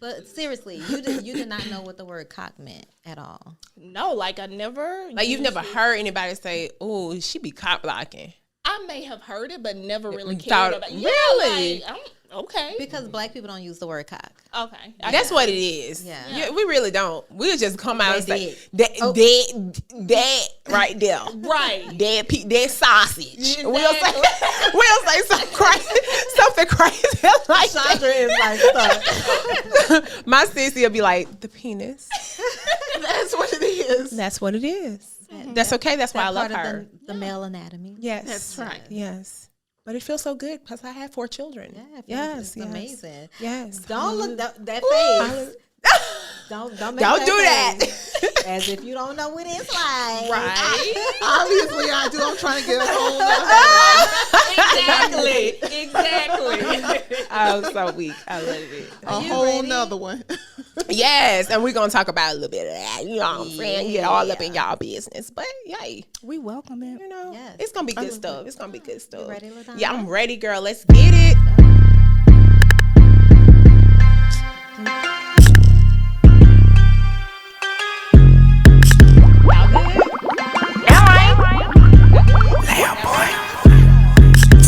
But seriously, you did not know what the word cock meant at all. No, like I never. Like you've never heard anybody say, "Oh, she be cock blocking." I may have heard it, but never really Thought- cared about it. really? Yeah, like, okay. Because black people don't use the word cock. Okay. That's what it is. Yeah. We really don't. We'll just come out and say They that right there. Right. That sausage. Exactly. We'll say something crazy like Shaundra is like stuck. my sissy will be like, the penis. That's what it is. That's what it is. That's okay. That's why I love part her. of the male anatomy. Yes. That's right. Yes. But it feels so good because I have 4 children. Yeah, it's amazing. Yes. Don't look that face. Don't make Don't do that. face. As if you don't know what it's like. Right. Obviously, I do. I'm trying to get a whole Exactly. I'm so weak. I love it. a whole nother one. Yes, and we're gonna talk about a little bit of that. You know what I'm saying? Get all up in y'all business. But yay, We welcome it. you know, Yes. it's gonna be good stuff. It's gonna be good stuff. You ready, LaDonna? Yeah, I'm ready, girl. Let's get it.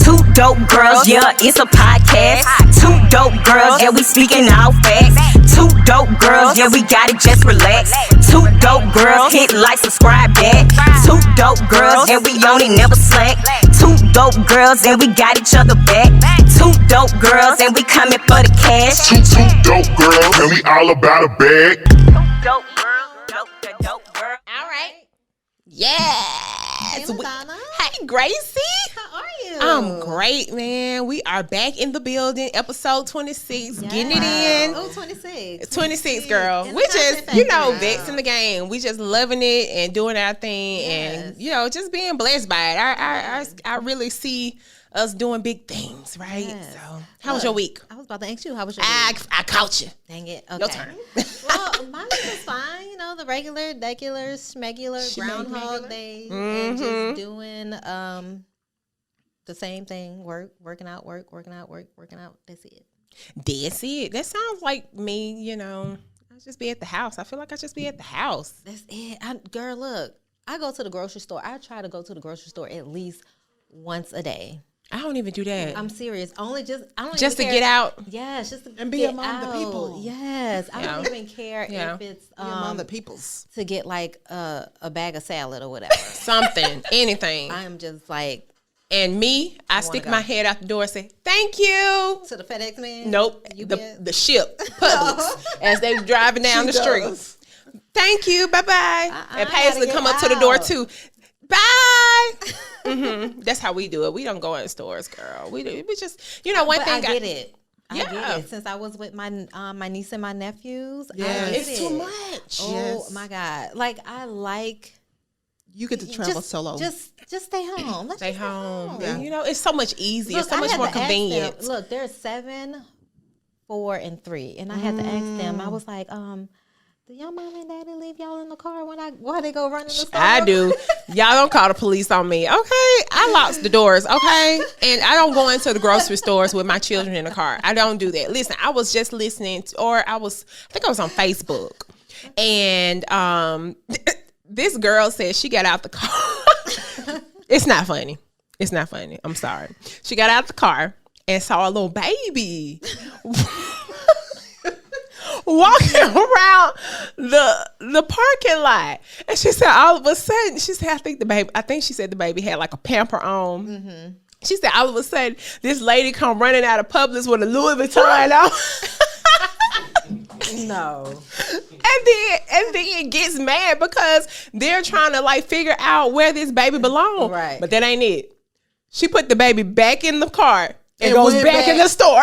Two dope girls, yeah, it's a podcast. Two dope girls, yeah, we speaking all facts. Two dope girls, yeah, we got it, just relax. Two dope girls, hit like, subscribe back. Two dope girls, and we on it, never slack. Two dope girls, and we got each other back. Two dope girls, and we coming for the cash. Two dope girls, and we all about a bag. Dope girl, dope girl. All right. Yes. Hey, LaDonna. Hey, Gracie. How are you? I'm great, man. We are back in the building. Episode 26. Getting it in. Oh, 26. 26, girl. In the We just, content you know, factory. vexing the game. We just loving it and doing our thing, and you know, just being blessed by it. I really see us doing big things, right? Yes. So, how was your week? I was about to ask you, how was your week? I caught you. Dang it. Okay. Your turn. Well, mine was fine. You know, the regular, schmegular, Groundhog Day. And just doing the same thing. Working out. That's it. That's it. That sounds like me, you know. I just be at the house. I feel like I just be at the house. That's it. Girl, look. I go to the grocery store. I try to go to the grocery store at least once a day. I don't even do that. I'm serious. I don't just even to care. get out. Yes, just to And be get among out. the people. Yes, I don't even care if it's Among the peoples. to get like a bag of salad or whatever. Something, anything. I'm just like And me, I stick go. my head out the door and say, thank you. to the FedEx man. Nope. UPS? The ship, Publix, as they driving down the street. does. Thank you. Bye-bye. And I Paisley gotta come get up to the door out. too. Bye. That's how we do it. We don't go in stores, girl. We just, you know, one But thing. I get it. I Yeah. get it. Since I was with my niece and my nephews, Yes. I get It's it. too much. Oh Yes. my God! Like I like You get to travel just, solo. Just stay home. Let's Stay just home. Yeah. You know, it's so much easier. Look, so I much had more to ask them- convenient. Look, there's 7, 4, and 3, and I had to ask them. I was like, do y'all mom and daddy leave y'all in the car while they go run in the store? I do. Y'all don't call the police on me, okay? I lock the doors, okay? And I don't go into the grocery stores with my children in the car. I don't do that. Listen, I was just listening, I think I was on Facebook, and this girl said she got out the car. It's not funny. It's not funny. I'm sorry. She got out the car and saw a little baby walking around the parking lot, and she said all of a sudden, she said, I think she said the baby had like a pamper on. She said all of a sudden this lady come running out of Publix with a Louis Vuitton on. No. And then gets mad because they're trying to like figure out where this baby belongs. Right. But that ain't it. She put the baby back in the car and goes went back in back. the store.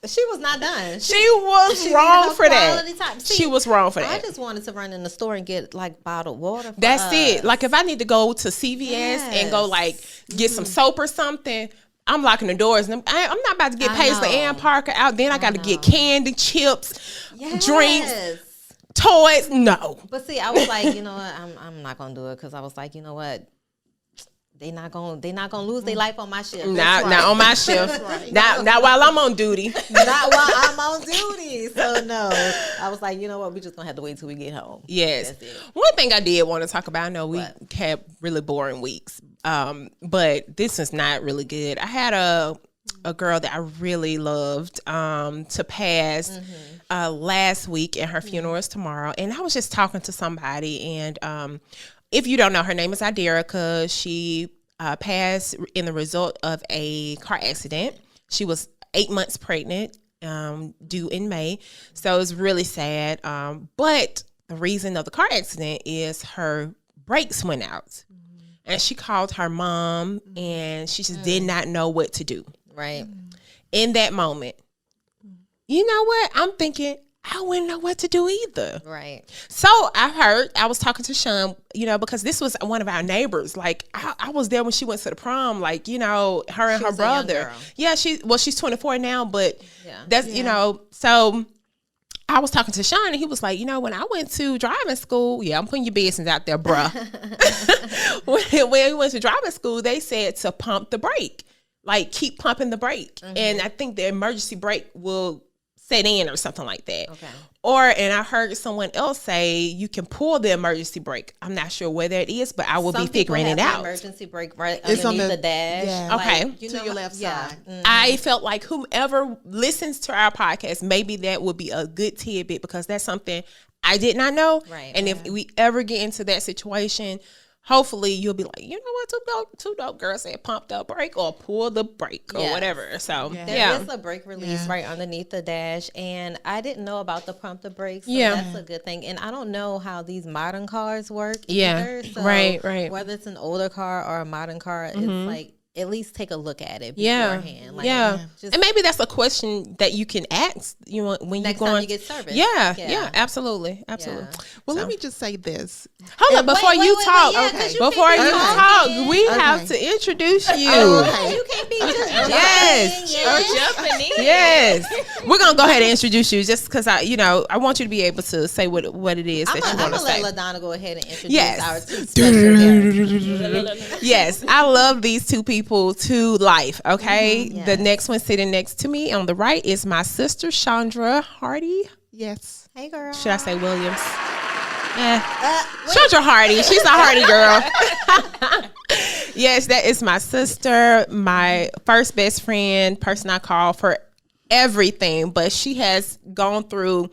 She was not done. She was She wrong had her for that. quality time. She See, was wrong for I that. just wanted to run in the store and get like bottled water. For That's us. it. Like if I need to go to CVS and go Yes. like get some soap or something, I'm locking the doors. And I'm not about to get I Paisley know. and Parker out. Then I got to get candy, chips, Yes. drinks, toys. No. But see, I was like, you know what? I'm not gonna do it because I was like, you know what? they not gonna lose their life on my shift. Not on my shift. Not while I'm on duty. Not while I'm on duty. So no, I was like, you know what? We just gonna have to wait till we get home. Yes. That's it. One thing I did want to talk about. I know we had really boring weeks, but this is not really good. I had a girl that I really loved to pass last week, and her funeral is tomorrow. And I was just talking to somebody, and if you don't know, her name is Iderica. She passed in the result of a car accident. She was 8 months pregnant, due in May. So it's really sad. But the reason of the car accident is her brakes went out. And she called her mom, and she just did not know what to do. Right. In that moment, you know what? I'm thinking, I wouldn't know what to do either. Right. So I was talking to Sean, because this was one of our neighbors. Like, I was there when she went to the prom, like, her and her brother. Yeah, she's 24 now, but that's, so I was talking to Sean, and he was like, when I went to driving school, I'm putting your business out there, bruh. when we went to driving school, they said to pump the brake. Like, keep pumping the brake. And I think the emergency brake will set in or something like that. Okay. And I heard someone else say you can pull the emergency brake. I'm not sure where that is, but I will be figuring it out. Emergency brake right underneath the dash. Yeah. Okay. Like, to your left side. I felt like whomever listens to our podcast, maybe that would be a good tidbit, because that's something I did not know. Right. And if we ever get into that situation, hopefully you'll be like, you know what, two dope girls said pump the brake or pull the brake or whatever. So there is a brake release right underneath the dash, and I didn't know about the pump the brakes. So that's a good thing. And I don't know how these modern cars work either. So right. whether it's an older car or a modern car, it's like, at least take a look at it beforehand. Like, and maybe that's a question that you can ask, when next you time you get service. Yeah, absolutely. Well, let me just say this. Hold on, before you talk, we have to introduce you. You can't be just Jumping in. Yes, we're gonna go ahead and introduce you, just because I want you to be able to say what it is that you want to say. I'm gonna let LaDonna go ahead and introduce our two special guests. Yes, I love these two people to life. Okay, the next one sitting next to me on the right is my sister Shaundra Hardy. Yes. Hey, girl. Should I say Williams? Shaundra Hardy. She's a Hardy girl. Yes, that is my sister, my first best friend, person I call for everything. But she has gone through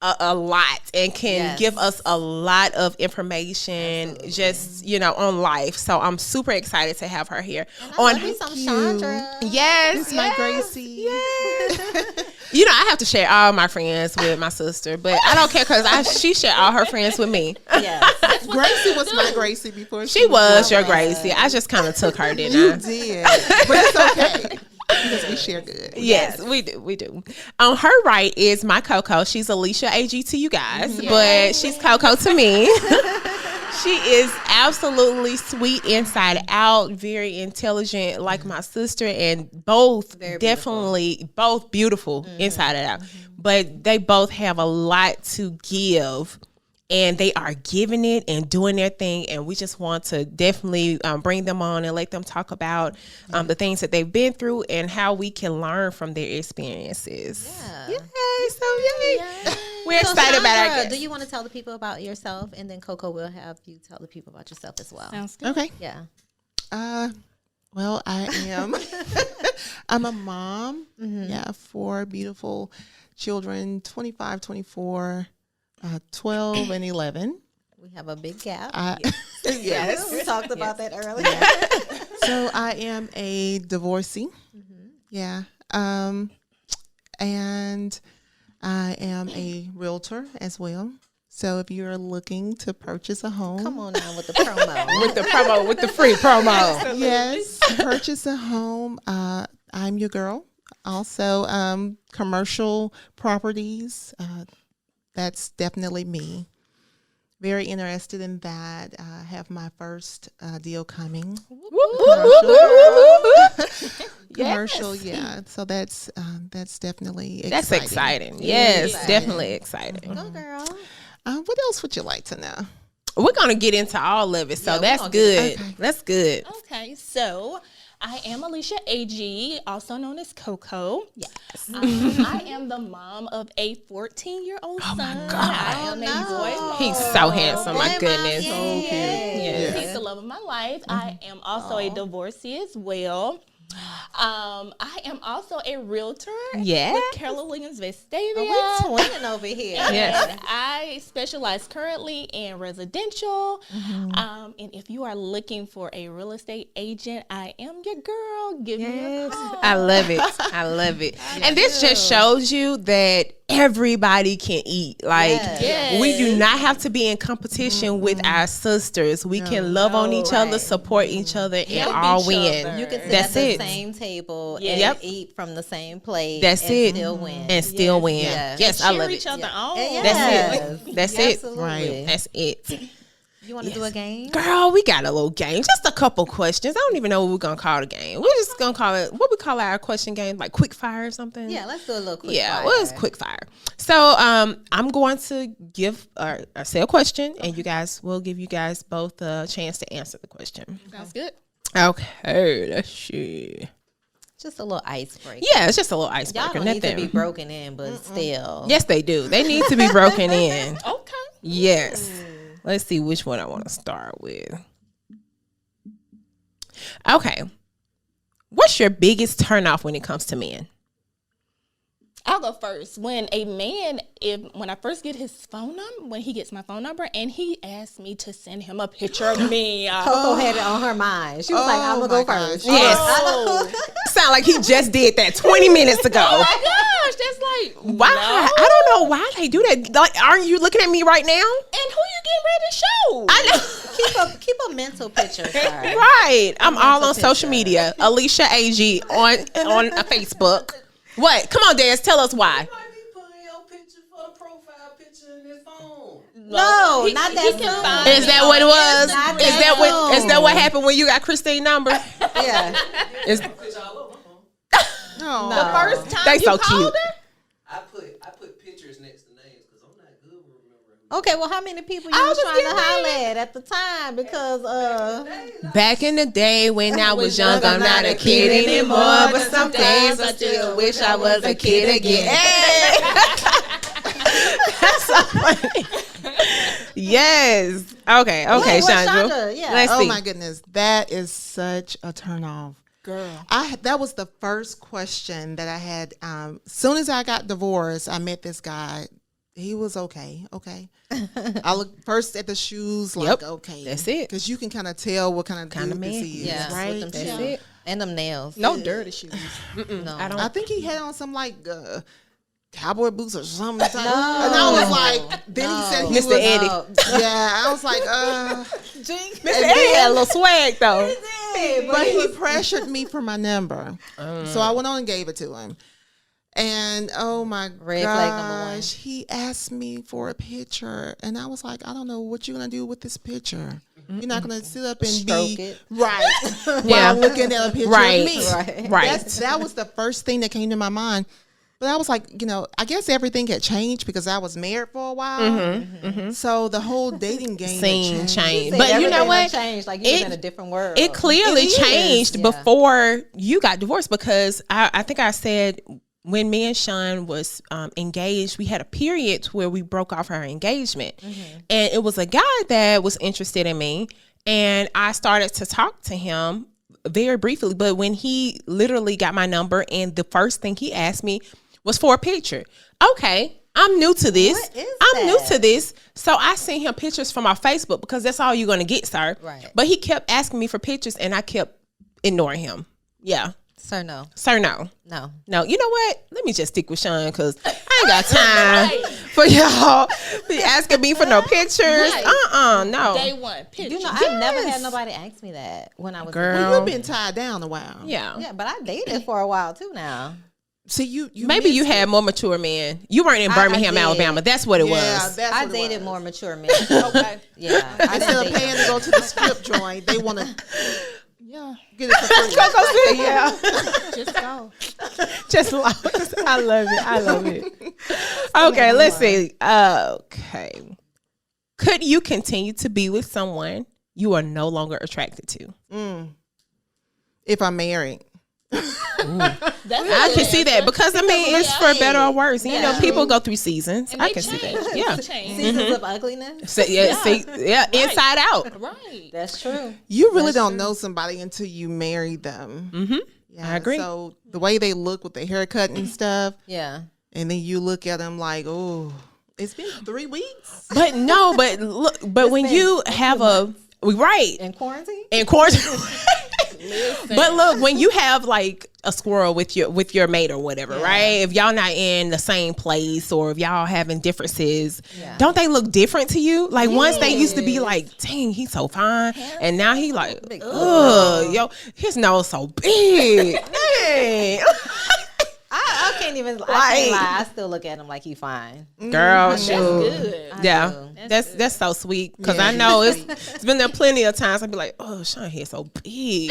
a lot and can give us a lot of information. Absolutely. Just on life. So I'm super excited to have her here. On some Shaundra. Yes, it's my Gracie. Yes. I have to share all my friends with my sister, but I don't care, because she shared all her friends with me. Yes. Gracie was my Gracie before she was your Gracie. I just kind of took her, didn't I? You did, but it's okay. Because we share good. Yes, we do. On her right is my Coco. She's Alicia Agee to you guys, but she's Coco to me. She is absolutely sweet inside out, very intelligent like my sister, and both beautiful inside and out. But they both have a lot to give. And they are giving it and doing their thing. And we just want to definitely bring them on and let them talk about the things that they've been through and how we can learn from their experiences. Yeah. Yay. We're excited about our guests. Do you want to tell the people about yourself? And then Coco will have you tell the people about yourself as well. Sounds good. Okay. Yeah. Well, I am. I'm a mom. Yeah, 4 beautiful children, 25, 24. 12 and 11. We have a big gap. Yes. We talked about that earlier. So I am a divorcee. Yeah. And I am a realtor as well. So if you're looking to purchase a home. Come on now with the promo. with the free promo. Yes. Purchase a home. I'm your girl. Also, commercial properties. That's definitely me. Very interested in that. I have my first deal coming. Commercial, yeah. So that's definitely exciting. That's exciting. Yes, definitely exciting. Go, girl. What else would you like to know? we're gonna get into all of it. So Yeah, that's good. That's good. Okay, so I am Alicia Agee, also known as Coco. Yes. I am the mom of a 14-year-old son. my God. I am a boy. He's so handsome. My goodness. Yeah. He's the love of my life. I am also a divorcee as well. I am also a realtor Yeah. with Keller Williams Vestavia. We're twinning over here. Yes. And I specialize currently in residential. And if you are looking for a real estate agent, I am your girl. Give me a call. I love it. I love it. And this just shows you that everybody can eat. Like, Yes. we do not have to be in competition with our sisters. We can love on each other, support each other, and Help all each win. other. You can sit That's at the it. same table and Yep. eat from the same plate. That's and it. Still win. And still win. Yeah. Yes, I Cheer love each it. other on. That's it. That's it. Absolutely. Right. That's it. You want to do a game? Girl, we got a little game. Just a couple questions. I don't even know what we're going to call the game. We're just going to call it, what we call our question game, like quick fire or something? Yeah, let's do a little quick Yeah, fire. well, it's quick fire. So I'm going to give or say a question, and you guys will give you guys both a chance to answer the question. Sounds good. Okay, let's see. Just a little icebreaker. Yeah, it's just a little Y'all icebreaker. don't need to be Nothing. broken in, but still. Yes, they do. They need to be broken in. Okay. Yes. Let's see which one I want to start with. Okay. What's your biggest turnoff when it comes to men? I'll go first. When a man, when I first get his phone number, when he gets my phone number, and he asked me to send him a picture of me. Coco had it on her mind. She was like, I'm going to go my first. gosh. Yes. Sound like he just did that 20 minutes ago. Oh my gosh, that's like, Why? no. I don't know why they do that. Like, aren't you looking at me right now? And who you getting ready to show? I know. Keep a mental picture, sir. Right. I'm all on picture. social media. Alicia Agee on Facebook. What? Come on, Daz. Tell us why. No, not that he can soon. find Is that what it was? Not Is that what happened when you got Christine's number? Yeah. Is No. The first time They you so called cute. her? I put pictures next to names because I'm not good with remembering. Okay, well, how many people you I was was trying to getting holler at the time? Because, back in the day when I was young, I'm not a kid anymore. But some days I still wish I was a kid again. Hey! That's so funny. Yes. Okay. Wait, what's Shaundra. Shaundra? Yeah. Let's Oh see. my goodness, that is such a turn off. Girl. That was the first question that I had. Soon as I got divorced, I met this guy. He was okay. I looked first at the shoes, like Yep, okay, that's it. because you can kind of tell what kind of Kinda dude man. this is, Yeah, right? with them That's shoes. it. And them nails. No dirty shoes. No. I don't. I think he had on some like cowboy boots or something. And I was like, then he said he Mr. was Eddie. Yeah, I was like, Mr. Eddie had a little swag though. but he pressured me for my number, so I went on and gave it to him. And oh my Red flag number one. gosh, he asked me for a picture, and I was like, I don't know what you're gonna do with this picture. You're not gonna sit up and Stroke be it. right Yeah. while looking at a picture Right. of me. Right. Right. That was the first thing that came to my mind. But I was like, I guess everything had changed because I was married for a while. So the whole dating game Scene had changed. changed. See, But you everything know done what? Changed, like you was It- in a different world. It clearly It is, changed yeah. before you got divorced because I think I said when me and Sean was engaged, we had a period where we broke off our engagement. And it was a guy that was interested in me. And I started to talk to him very briefly. But when he literally got my number and the first thing he asked me was for a picture. Okay, I'm new to this. What is I'm new that? to this. So I sent him pictures from our Facebook because that's all you're going to get, sir. Right. But he kept asking me for pictures and I kept ignoring him. Yeah. Sir, no. Sir, no. No. No, you know what? Let me just stick with Sean because I ain't got time for y'all be asking me for no pictures. Right. No. Day one. Picture. You know, I never had nobody ask me that when I was Girl. Well, you've been tied down a while. Yeah. Yeah, but I dated for a while too now. See, you Maybe you missed had more mature men. You weren't in I Birmingham, did. Alabama. That's what it it. Yeah, was. that's I what it dated was. more mature men. Okay. Yeah. I Instead of didn't paying date to go to the strip joint, they want to Yeah. get it for free. Yeah. Just go. Just lost. I love it. I love it. Okay, let's see. Okay. Could you continue to be with someone you are no longer attracted to? If I'm married. I can see that because I mean it's for better or worse. You know, people go through seasons. I can see that. Yeah, Seasons of ugliness. so, inside out. Right. That's true. You really don't know somebody until you marry them. Mm-hmm. Yeah, I agree. So the way they look with their haircut and stuff, Yeah. and then you look at them like, oh, it's been 3 weeks. But no, but look, but when you have a right In quarantine? in quarantine. But look, when you have like a squirrel with your mate or whatever, right? If y'all not in the same place or if y'all having differences, don't they look different to you? Like once they used to be like, dang, he's so fine, and now he like, ugh, yo, his nose so big. Dang. I can't even. I can't lie. I still look at him like he fine. Girl, That's shoot. good. Yeah, that's so sweet because I know it's been there plenty of times. I'd be like, oh, Sean head so big.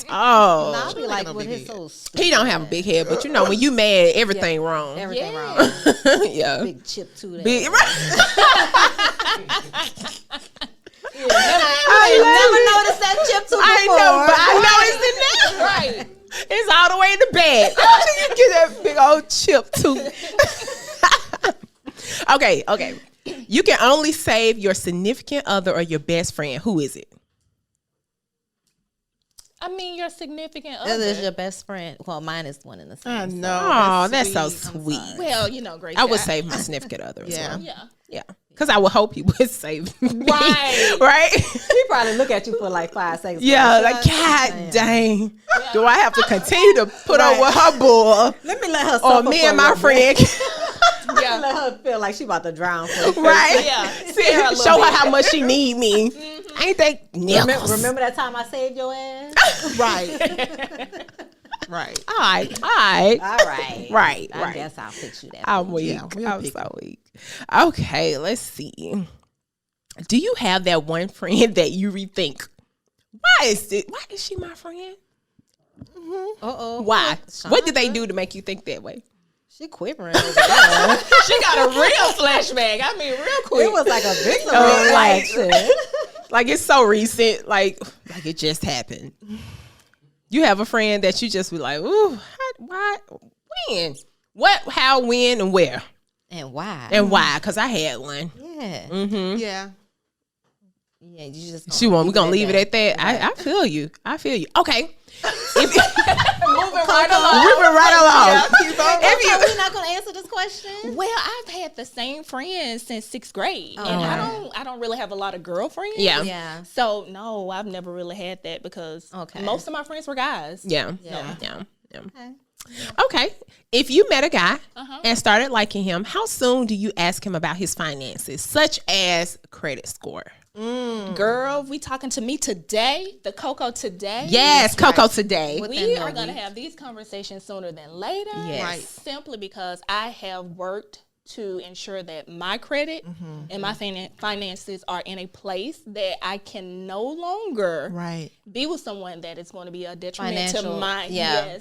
Oh, I'll be like, no with big his head. so he don't have a big head, but you know when you mad, everything wrong. everything wrong. Yeah, Big chip too. big. I never noticed that chip too before. I know, but I know it's in there. Right. It's all the way in the bag. You get that big old chip too. Okay. You can only save your significant other or your best friend. Who is it? I mean, your significant That is other. your best friend. Well, mine is one in the same. I so- know. Oh, that's so sweet. Well, you know, Grace. I would save my significant other as Yeah. well. Yeah. Yeah. Because I would hope you would save me. Right. Right? He probably look at you for like 5 seconds. Yeah, like, like, God dang. Do I have to continue to put up with her bull? Let me let her. Or suffer me for and a my little friend. bit. Let her feel like she about to drown. For Right? Yeah. See, show her how much she need me. Ain't they nickels? Remember that time I saved your ass? Right. Right. All right. All right. Right. I guess I'll fix you that. I'm weak. Yeah, we'll I'm pick so weak. Okay, let's see. Do you have that one friend that you rethink? Why is she my friend? Uh-oh. Why? Shaundra. What did they do to make you think that way? She quivering over there. She got a real flashback. I mean, real quick. It was like a big reaction. Like it's so recent, like it just happened. You have a friend that you just be like, ooh, why, when, what, how, when, and where, And why? and why? Because I had one. Yeah. Mm-hmm. Yeah. Yeah, you just. We're gonna leave it at that. I feel you. Okay. Moving right along. We're not gonna answer this question. Well, I've had the same friends since 6th grade, and I don't really have a lot of girlfriends. Yeah. Yeah. So no, I've never really had that because most of my friends were guys. Yeah. Yeah. Okay. If you met a guy and started liking him, how soon do you ask him about his finances, such as credit score? Girl, we talking to me today, the Coco today. Yes, Coco today. We are going to have these conversations sooner than later. Yes. Right. Simply because I have worked to ensure that my credit and my finances are in a place that I can no longer be with someone that is going to be a detriment to my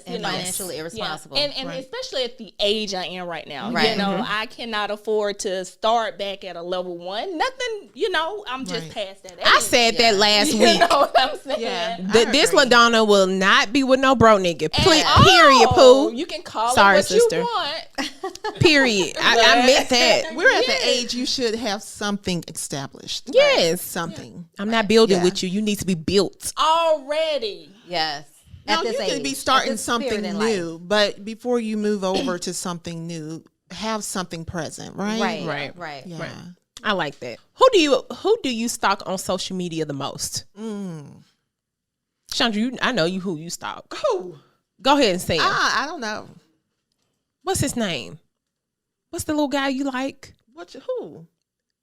financially irresponsible. And especially at the age I am right now. You know, I cannot afford to start back at a level 1. Nothing, I'm just past that age. I said that last week. You know what I'm saying? Yeah. This LaDonna will not be with no bro nigga. Period, Oh, poo. you can call Sorry, it what sister. you want. Period. I meant that. We're at the age you should have something established. Yes. Something. I'm not building Yeah. with you. You need to be built. Already. Yes. Now, At you this can age, be at starting this something period in life. new, but before you move over to something new, have something present, right? Right. Yeah. I like that. Who do you stalk on social media the most? Shaundra, I know who you stalk. Who? Go ahead and say it. I don't know. What's his name? What's the little guy you like? Who?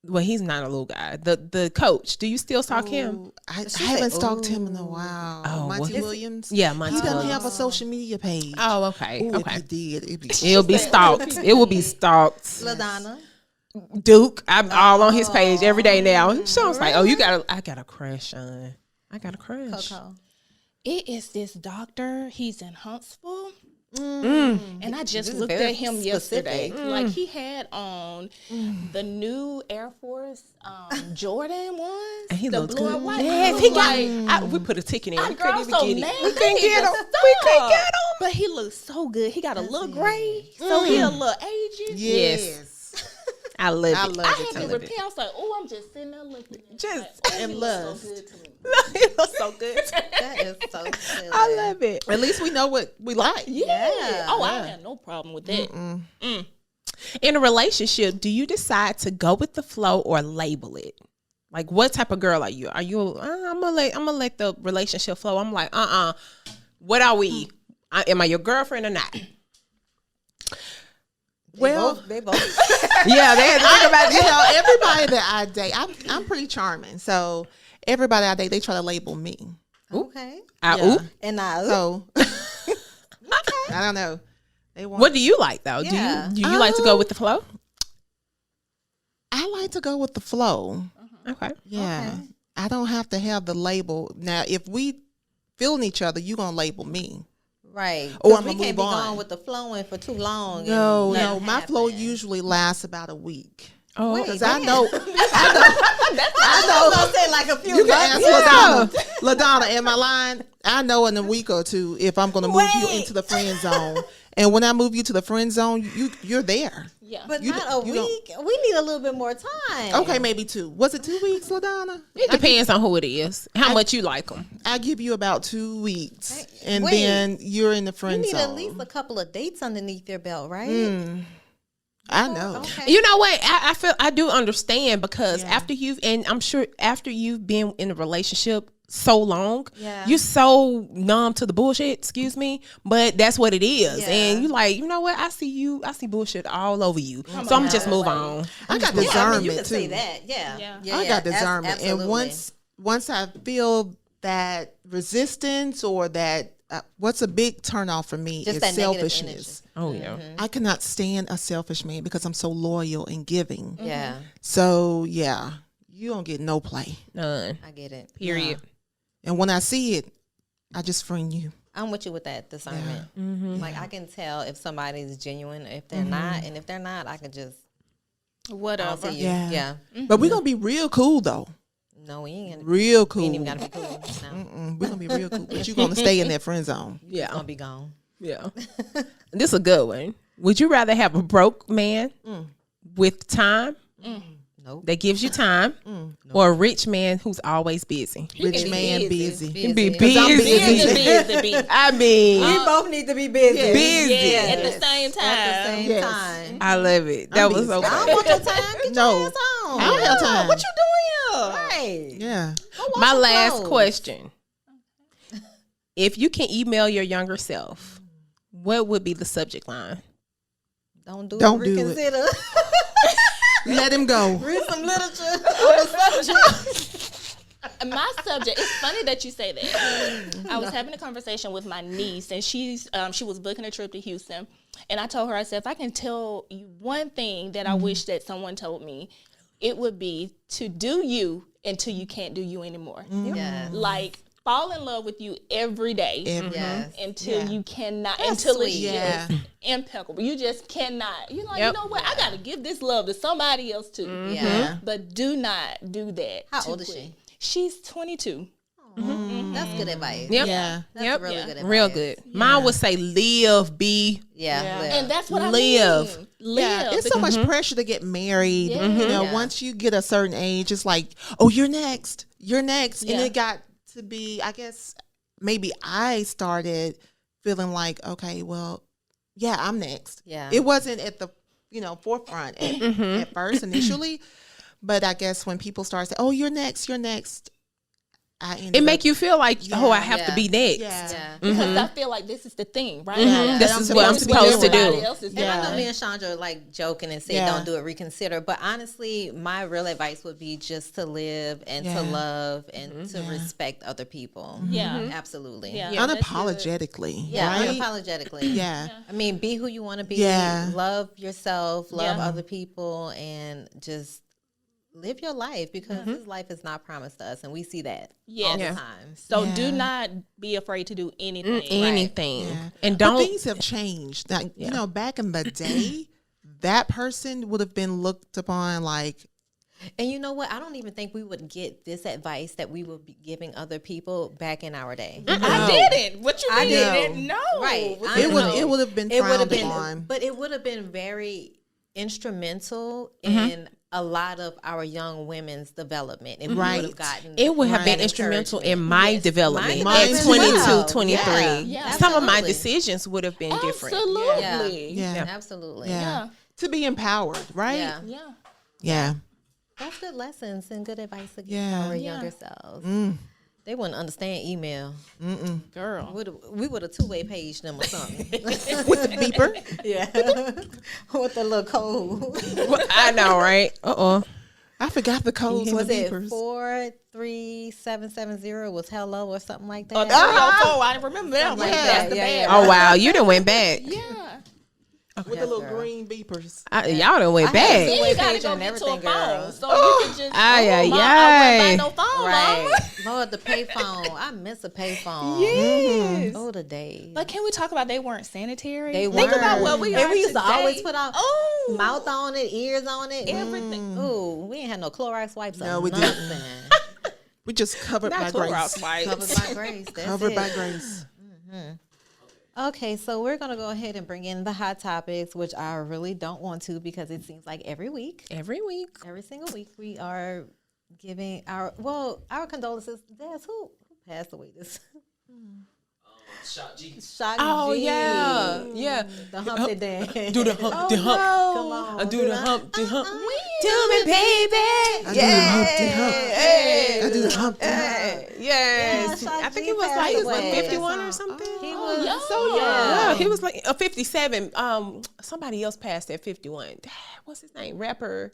Well, he's not a little guy. The coach. Do you still stalk him? Ooh, I haven't stalked him in a while. Oh, Monty well, Williams? Yeah, Monty He doesn't Williams. have a social media page. Oh, okay. Ooh, Okay. If he did, it'd be It'll be stalked. It will be stalked. LaDonna. Duke, I'm all on his page every day now. Sean's like, oh, I got a crush on. I got a crush. Coco. It is this doctor. He's in Huntsville. And I just This is looked very at him yesterday. specific. Like he had on the new Air Force Jordan ones. And he the looks blue good. and white. Yes, He he looked got. We put a ticket in. We girl, couldn't I'm even so get mad. it. We couldn't get him. Stop. We couldn't get him. But he looks so good. He got a little gray, so he a little aged. Yes. I love it. I love I it. had to love repeat. I was like, "Oh, I'm just sitting there looking at Just like, oh, he in looks lust. so good to me." It looks so good. That is so silly. I love it. At least we know what we like. Yeah. Oh, I don't have no problem with that. In a relationship, do you decide to go with the flow or label it? Like, what type of girl are you? Are you? I'm gonna let the relationship flow. I'm like, What are we? Am I your girlfriend or not? They both. Yeah, they had to think about You know, everybody that I date, I'm pretty charming. So everybody I date, they try to label me. Okay. Ooh. And I. So I don't know. They want. What do you like though? Yeah. Do you like to go with the flow? I like to go with the flow. Okay. Yeah. I don't have to have the label. Now, if we feeling each other, you gonna label me. Right. Or 'Cause I'ma we can't move be on. going with the flowing for too long. No, and no. nothing My flow happen. usually lasts about a week. Oh, Wait, Because wait. I know I was gonna say like a few you can months. ask LaDonna, am I lying? I know in a week or two if I'm going to move you into the friend zone. And when I move you to the friend zone, you're there. Yeah. But You not don't- a you don't- week. We need a little bit more time. Okay, maybe 2. Was it 2 weeks, LaDonna? it depends on who it is, how much you like them. I give you about 2 weeks, and Wait. then you're in the You friend need zone. at least a couple of dates underneath your belt, right? I know. Okay. You know what? I feel I do understand because Yeah. after I'm sure after you've been in a relationship so long, Yeah. you're so numb to the bullshit, excuse me, but that's what it is. Yeah. And you like, you know what? I see bullshit all over you. So I'm just move on. I got Yeah, I discernment mean, you can too. say that. Yeah. Yeah. I got discernment, Absolutely. and once I feel that resistance or that what's a big turnoff for me Just is that negative selfishness. Oh yeah. I cannot stand a selfish man because I'm so loyal and giving. Yeah, So yeah, you don't get no play. None. I get it. Period. And when I see it, I just friend you. I'm with you with that discernment. Mm-hmm. Like I can tell if somebody's genuine, if they're not, and if they're not, I can just I'll Whatever. see you. Yeah. Yeah. But we're gonna be real cool though. No, we ain't gonna. Real We cool. ain't even gotta be cool. No, We're gonna be real cool. But you're gonna stay in that friend zone. it's Yeah. gonna be gone. Yeah. This is a good one. Would you rather have a broke man with time Nope. that gives you time or a rich man who's always busy? Rich be man busy. busy. Be Busy. I'm busy. Busy. I mean, We both need to be busy. busy. Yeah, at the same time. At the same Yes. time. I love it. That I'm was so busy. I fun. don't want your time. Get No. your ass on. I don't have time. What you doing here? Right. Yeah. My your last clothes. question. If you can email your younger self, what would be the subject line? Don't do Don't it. do it. Reconsider. Let him go. Read some literature on the subject. My subject, it's funny that you say that. I was having a conversation with my niece, and she was booking a trip to Houston, and I told her, I said, if I can tell you one thing that I wish that someone told me, it would be to do you until you can't do you anymore. Yeah. Like, fall in love with you every day Yes. until you cannot, That's until it's sweet. Yeah. just impeccable. You just cannot. You're like, Yep. you know what? I got to give this love to somebody else too. Yeah. But do not do that. How too old is quick. she? She's 22. That's good advice. Yep. Yeah. That's Yep. really good advice. Real good. Mine would say live, be. Yeah. live. And that's what Live. I mean. Live. Yeah, it's so much pressure to get married. Yeah. You know, Yeah. once you get a certain age, it's like, oh, you're next. You're next. Yeah. And it got to be, I guess, maybe I started feeling like, okay, well, yeah, I'm next. Yeah. It wasn't at the, forefront at first initially. But I guess when people start saying, oh, you're next, I ended It make up- you feel like, oh, I have to Yeah. be next. Yeah. Yeah. because I feel like this is the thing, right? Yeah. This is what I'm supposed to Everybody do. else is And I doing know it. me and Shaundra like joking and say, Yeah. don't do it, reconsider. But honestly, my real advice would be just to live and Yeah. to love and to respect other people. Yeah. Absolutely. Yeah. Yeah. that's good. Unapologetically. Yeah, Right? unapologetically. Yeah. I mean, be who you want to be. Yeah. Love yourself, love Yeah. other people, and just live your life, because this life is not promised to us, and we see that all the time. So do not be afraid to do anything. Anything. Yeah. And But don't. things have changed. Like, you know, back in the day, that person would have been looked upon like. And you know what? I don't even think we would get this advice that we would be giving other people back in our day. I didn't. What you mean? I I didn't. didn't know. Right. It would have been frowned upon. But it would have been very instrumental in a lot of our young women's development. If we would have gotten, It would have been instrumental in my development at 22, 23. Yeah, Some of my absolutely. decisions would have been different. Absolutely. Yeah. Absolutely. Yeah. To be empowered, right? Yeah. Yeah. Yeah. That's good lessons and good advice to give Yeah. our younger selves. They wouldn't understand email. Girl. We would have two-way paged them or something. With the beeper. Yeah. With the little code. I know, right? I forgot the codes and Was the it beepers. 43770 was hello or something like that? I remember that one. like That's that. the Yeah, bad Oh wow, you done went back. Yeah. With the little green beepers. Y'all done went back. Two-way You gotta page go and get to a everything, phone. girl. So you can just Ay, ay, I ay. wouldn't buy no phone, Right. Mama. Lord, the payphone. I miss a payphone. Yes. Oh, the days. But can we talk about they weren't sanitary? They Think about weren't. what we And are we used to today. always put our mouth Oh, on it, ears on it. everything. Ooh, we ain't had no Clorox wipes. No, or we didn't. nothing. We just covered by Not grace. Clorox wipes. Covered by grace. That's Covered it. by grace. Okay, so we're gonna go ahead and bring in the hot topics, which I really don't want to, because it seems like every single week, we are giving our condolences. Des, who passed away this? Shot G. Shock Oh G. yeah, yeah. The Humpty Dance. Do the hump, the hump. Come on, I do the hump, the hump. Do me, baby. I do the Humpty Hump. I do the Humpty Hump. Yes, Yeah, I think Shock he G was passed like he was like away. 51 or something. He was so young. Yeah, he was like 57. Somebody else passed at 51. What's his name? Rapper.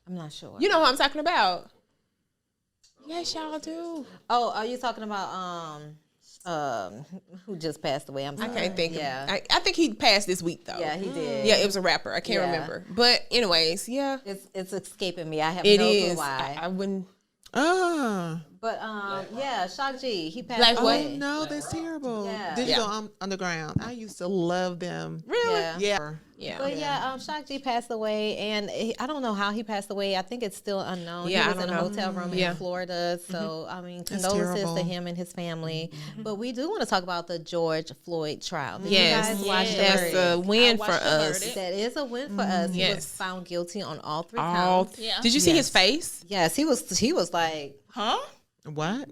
I'm not sure. You know who I'm talking about? Yes, y'all do. Oh, are you talking about who just passed away? I'm I sorry. can't think. Yeah. I think he passed this week though. Yeah, he did. Yeah, it was a rapper. I can't Yeah. remember. But anyways, yeah, It's escaping me. I have it no is. clue why. I wouldn't. But yeah, Shock G, he passed Black away. Oh no, that's terrible. Yeah. Digital Underground. I used to love them. Really? Yeah. Yeah. Yeah. But yeah, Shock G passed away, and I don't know how he passed away. I think it's still unknown. Yeah, he I was in a don't know. hotel room Yeah. in Florida. So I mean, That's condolences terrible. to him and his family. But we do want to talk about the George Floyd trial. Did Yes, you guys watch the that's verdict? a win for watched the us. verdict. That is a win for us. He was Yes. found guilty on all three All. counts. Yeah. Did you see his face? Yes, he was like Huh? What?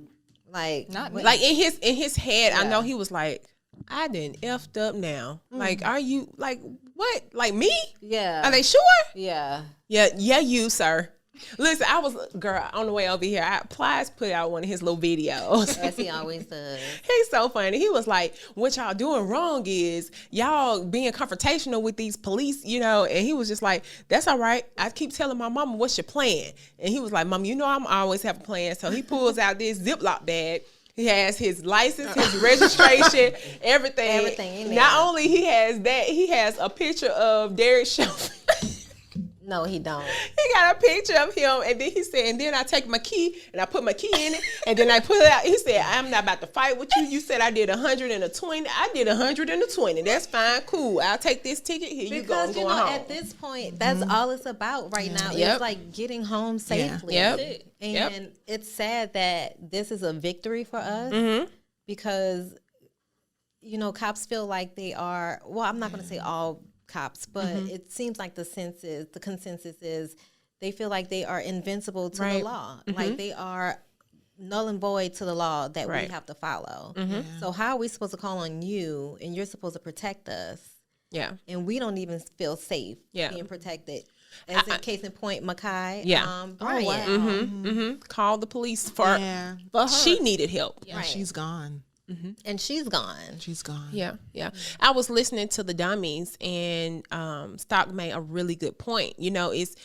Not me. Like in his head, I Yeah. know he was like, I done effed up now. Like, are you like what? Like me? yeah. Are they sure? Yeah. Yeah, you, sir. Listen, I was girl on the way over here. Plies put out one of his little videos. As he always does. He's so funny. He was like, what y'all doing wrong is y'all being confrontational with these police, you know, and he was just like, that's all right. I keep telling my mama, what's your plan? And he was like, Mom, you know I'm always have a plan. So he pulls out this Ziploc bag. He has his license, his registration, everything. Everything in there. Not only he has that, he has a picture of Derek Chauvin. No, he don't. He got a picture of him, and then he said, and then I take my key, and I put my key in it, and then I put it out. He said, I'm not about to fight with you. You said I did 120. I did 120. That's fine, cool. I'll take this ticket. Here you go. I'm Because, you going know, home. at this point, that's all it's about right now. Yep. It's like getting home safely. Yep. And Yep. it's sad that this is a victory for us Mm-hmm. because, you know, cops feel like they are, well, I'm not going to say all cops, but Mm-hmm. it seems like the consensus is they feel like they are invincible to Right. the law. Like they are null and void to the law that Right. we have to follow. Mm-hmm. So how are we supposed to call on you and you're supposed to protect us? Yeah. And we don't even feel safe Yeah. being protected. As in case in point, Makai. Yeah. Bryant. Mm-hmm. Called the police for Yeah. she needed help. Right. She's gone. And she's gone. She's gone. Yeah, yeah. I was listening to the dummies, and Stock made a really good point. You know, it's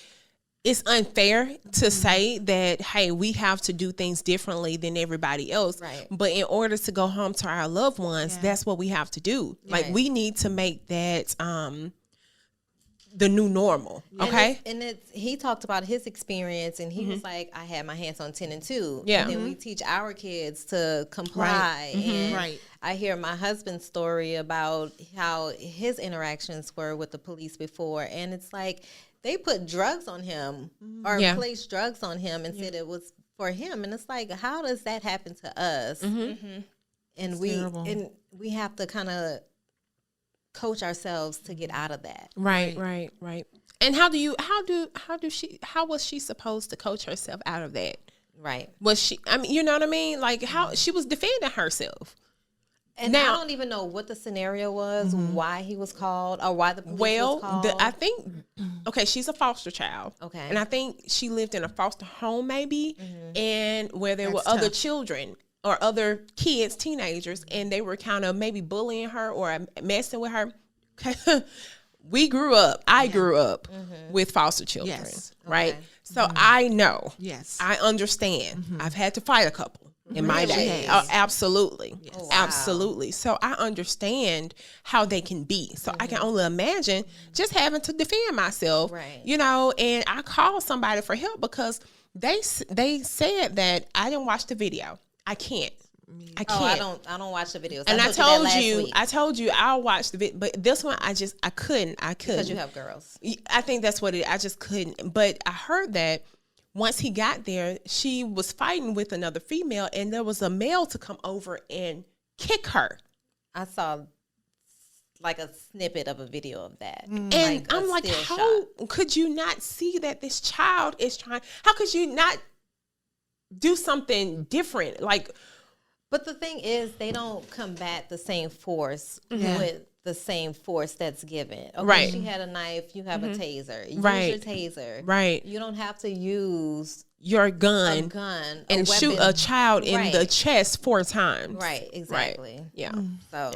unfair to say that, hey, we have to do things differently than everybody else. Right. But in order to go home to our loved ones, that's what we have to do. Like Right. we need to make that the new normal. Okay. And it's he talked about his experience, and he was like, I had my hands on 10 and 2. Yeah. And then we teach our kids to comply. And Right. I hear my husband's story about how his interactions were with the police before. And it's like they put drugs on him or placed drugs on him and said it was for him. And it's like, how does that happen to us? And we have to kind of coach ourselves to get out of that. Right. And how was she supposed to coach herself out of that? Right. Was she, I mean, you know what I mean? Like how she was defending herself. And now, I don't even know what the scenario was, why he was called, or why the police was called. I think, okay, she's a foster child. Okay. And I think she lived in a foster home maybe, and where there were other children or other kids, teenagers, and they were kind of maybe bullying her or messing with her. I grew up with foster children, right? Okay. So I know. Yes. I understand. I've had to fight a couple in my day. Oh, absolutely. Yes. Oh, wow. Absolutely. So I understand how they can be. So I can only imagine just having to defend myself, you know, and I called somebody for help because they said that I didn't watch the video. I can't. I can't. I don't watch the videos. And I told you I'll watch the video, but this one I couldn't. Because you have girls. I think that's what I just couldn't. But I heard that once he got there, she was fighting with another female, and there was a male to come over and kick her. I saw like a snippet of a video of that. And I'm like, how could you not see that this child is trying? How could you not do something different? Like, but the thing is, they don't combat the same force with the same force that's given. Okay, right. She had a knife, you have a taser. Use right. your taser. Right. You don't have to use your gun and shoot a child in the chest 4 times. Right, exactly. Right. Yeah. So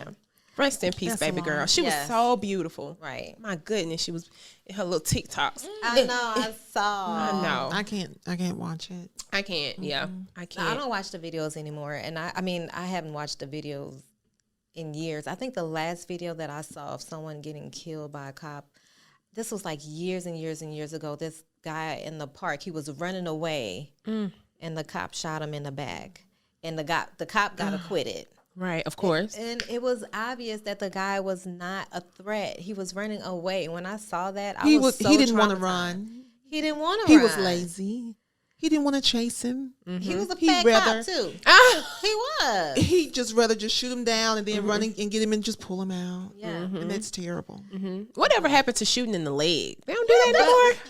rest in peace, baby girl. She was so beautiful. Right. My goodness, she was in her little TikToks. I know, I saw. I know. I can't watch it. I can't. Yeah. I can't. No, I don't watch the videos anymore. And I mean, I haven't watched the videos in years. I think the last video that I saw of someone getting killed by a cop, this was like years and years and years ago. This guy in the park, he was running away and the cop shot him in the back. And the cop got acquitted. Right, of course. And it was obvious that the guy was not a threat. He was running away. When I saw that, I was so he didn't want to traumatized. run. He didn't want to run. He was lazy. He didn't want to chase him. He was a fat cop too. He was. He just rather just shoot him down and then run and get him and just pull him out. Yeah. And that's terrible. Whatever happened to shooting in the leg? They don't do that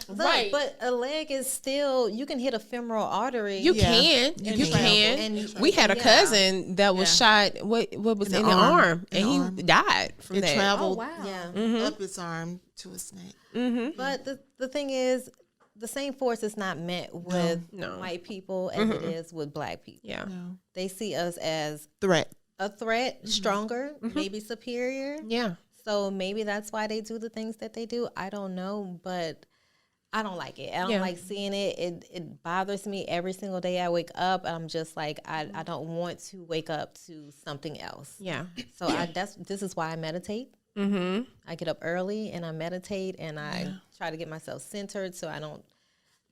no more. Right. But a leg is still, you can hit a femoral artery. You can. And we had a cousin that was shot, what was in the arm, and he died from it that. traveled up his arm to his neck. But the thing is, the same force is not met with white people as it is with black people. Yeah. No. They see us as a threat, stronger, maybe superior. Yeah. So maybe that's why they do the things that they do. I don't know, but I don't like it. I don't like seeing it. It bothers me every single day I wake up. I'm just like, I don't want to wake up to something else. Yeah. So this is why I meditate. I get up early and I meditate and I try to get myself centered so I don't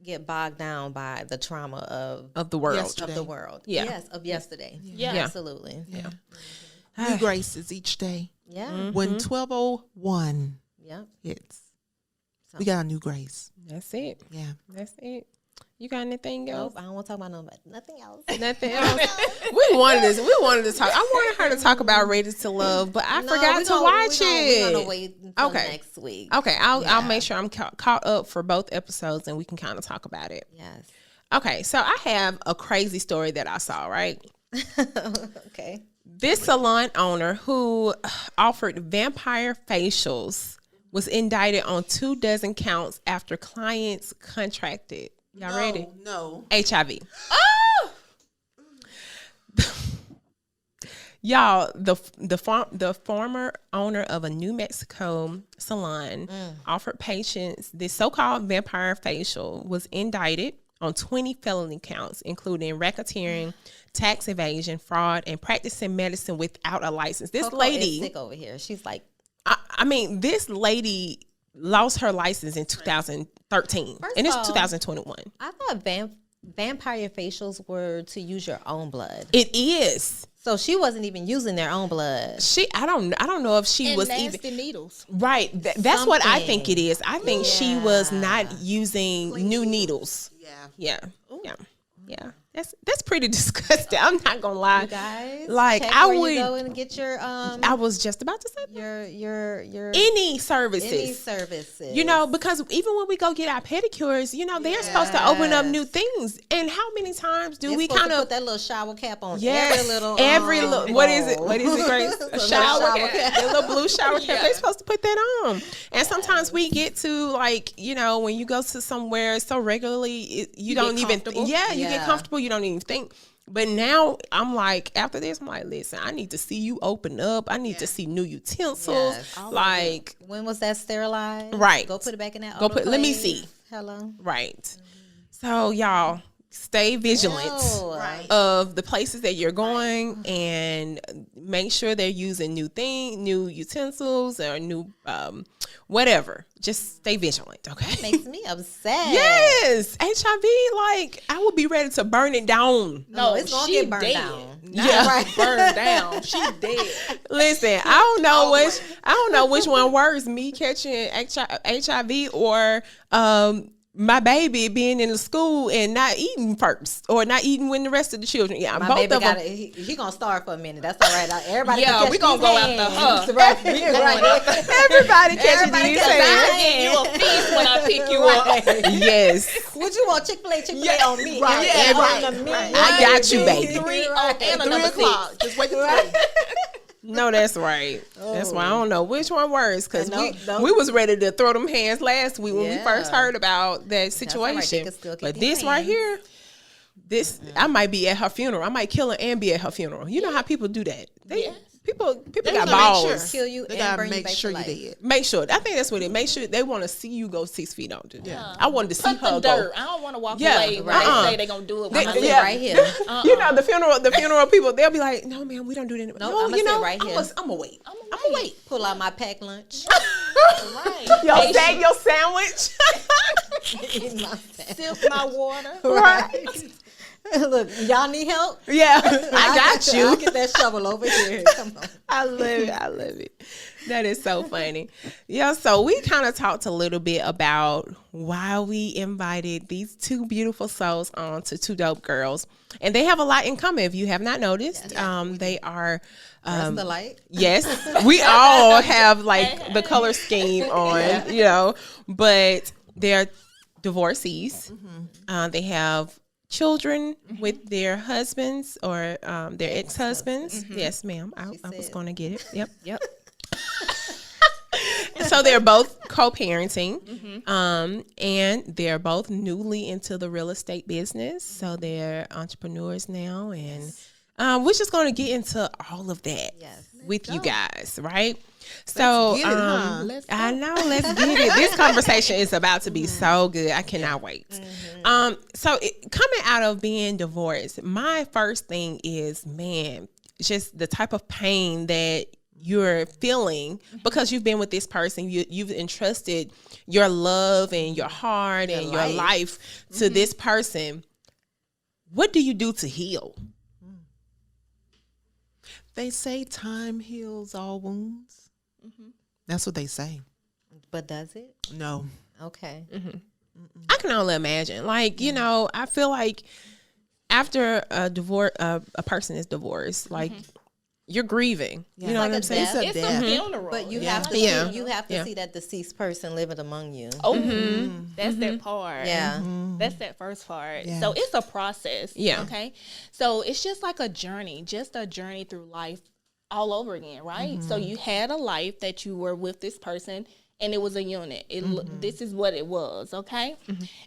get bogged down by the trauma of the world. Yesterday. Of the world. Yeah. Yes, of yesterday. Yeah. Absolutely. Yeah. New graces each day. Yeah. When 12:01 hits, we got a new grace. That's it. Yeah. That's it. You got anything else? Nope, I don't want to talk about nothing else. Nothing else. We wanted to talk. I wanted her to talk about Ready to Love, but I forgot to watch it. We're gonna wait until next week. Okay, I'll make sure I'm caught up for both episodes, and we can kind of talk about it. Yes. Okay, so I have a crazy story that I saw. Right. Okay. This salon owner who offered vampire facials was indicted on 24 counts after clients contracted. Y'all ready? No. HIV. Oh! Y'all, the former owner of a New Mexico salon offered patients this so-called vampire facial was indicted on 20 felony counts, including racketeering, tax evasion, fraud, and practicing medicine without a license. This Coco lady is sick over here. She's like, I mean, this lady lost her license in 2013, and it's 2021. I thought vampire facials were to use your own blood. It is. So she wasn't even using their own blood. I don't know if she and was nasty even needles. right. That's what I think it is. I think she was not using new needles. Yeah. That's pretty disgusting. I'm not gonna lie, You guys. Like check I where would you go and get your I was just about to say that. your Any services. any services. You know, because even when we go get our pedicures, you know, they're supposed to open up new things. And how many times do we kind of put that little shower cap on yes, every little what is it? What is it, Grace? A shower cap. That little blue shower cap. They're supposed to put that on. And sometimes we get to like, you know, when you go to somewhere so regularly, you don't even you get comfortable. You don't even think. But now I'm like, after this, I'm like, listen, I need to see you open up. I need to see new utensils. Yes. Like, when was that sterilized? Right. Go put it back in that. Let me see. Hello. Right. So y'all stay vigilant of the places that you're going and make sure they're using new utensils or new whatever. Just stay vigilant, okay? That makes me upset. Yes, HIV. Like I would be ready to burn it down. No, it's gonna get burned down. Burned down. She dead. Listen, I don't know which one worse, me catching HIV or my baby being in the school and not eating first or not eating when the rest of the children. Yeah, my both baby of them. He gonna starve for a minute. That's all right. Everybody, we gonna go after her. Right. Everybody catching these hands. You a feast when I pick you up. Yes. Would you want Chick-fil-A on me? Right. I got you, baby. 3 o'clock. Just wake up 3. No, that's right. That's why I don't know which one worse because we was ready to throw them hands last week when we first heard about that situation. But this right here, I might be at her funeral. I might kill her and be at her funeral. You know how people do that. People got balls. Kill you they and gotta bring you make back sure to you life. dead. Make sure. I think that's what it. Make sure they want to see you go 6 feet under. Yeah. I wanted to see her dirt. go. I don't want to walk away when they say they gonna do it. I'm gonna sit right here. You know the funeral people. They'll be like, "No, man, we don't do that." No, I'm gonna sit right here. I'm gonna wait. I'm gonna wait. Pull out my packed lunch. Right. Your sandwich. Sip my water. Right. Look, y'all need help? Yeah, I got you. I'll get that shovel over here. Come on. I love it. That is so funny. Yeah, so we kind of talked a little bit about why we invited these two beautiful souls on to Two Dope Girls. And they have a lot in common if you have not noticed. They are the light. Yes, we all have like the color scheme on, you know, but they're divorcees. They have children with their husbands or their ex-husbands. Yes, ma'am. I was going to get it. Yep. So they're both co-parenting, and they're both newly into the real estate business. So they're entrepreneurs now, and we're just going to get into all of that with you guys, right? So I know, let's get it. This conversation is about to be so good. I cannot wait. So coming out of being divorced, my first thing is, man, just the type of pain that you're feeling because you've been with this person. You've entrusted your love and your heart and your life to this person. What do you do to heal? They say time heals all wounds. That's what they say. But does it? No. Okay. I can only imagine. Like, you know, I feel like after a divorce, a person is divorced, like you're grieving. You know what I'm saying? It's a funeral. But you have to see that deceased person living among you. That's that part. Yeah. That's that first part. Yeah. So it's a process. Yeah. Okay. So it's just like a journey through life all over again, right? So you had a life that you were with this person and it was a unit. This is what it was, okay?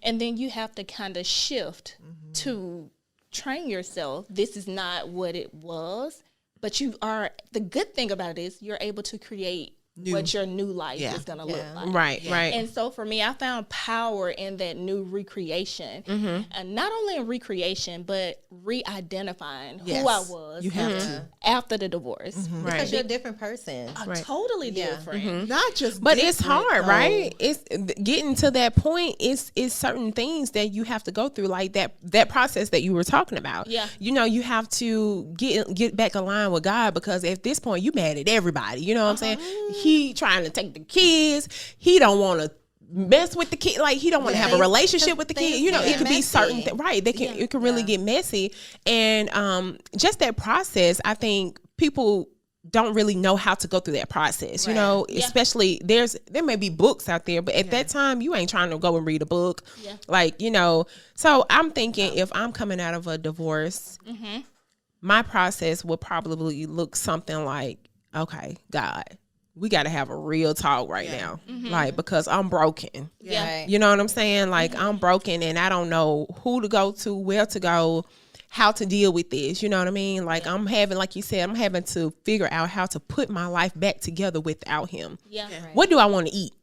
And then you have to kind of shift to train yourself. This is not what it was, but you are, the good thing about it is you're able to create what your new life is going to look like. Right. And so for me, I found power in that new recreation. And not only in recreation, but re-identifying who I was you have to. after the divorce. Because you're a different person. Totally different. Not just But it's different, hard, though. right? It's getting to that point is certain things that you have to go through, like that process that you were talking about. Yeah. You know, you have to get back aligned with God, because at this point you mad at everybody. You know what I'm saying? He trying to take the kids. He don't want to mess with the kid. Like, he don't want to have a relationship with the kid. You know, it could be certain right. It can really get messy. And just that process, I think people don't really know how to go through that process, you know, especially there may be books out there, but at that time you ain't trying to go and read a book. Like, you know, so I'm thinking if I'm coming out of a divorce, my process would probably look something like, okay, God, we got to have a real talk right now. Like, because I'm broken. You know what I'm saying? Like, I'm broken and I don't know who to go to, where to go, how to deal with this. You know what I mean? Like, I'm having, like you said, I'm having to figure out how to put my life back together without him. What do I want to eat?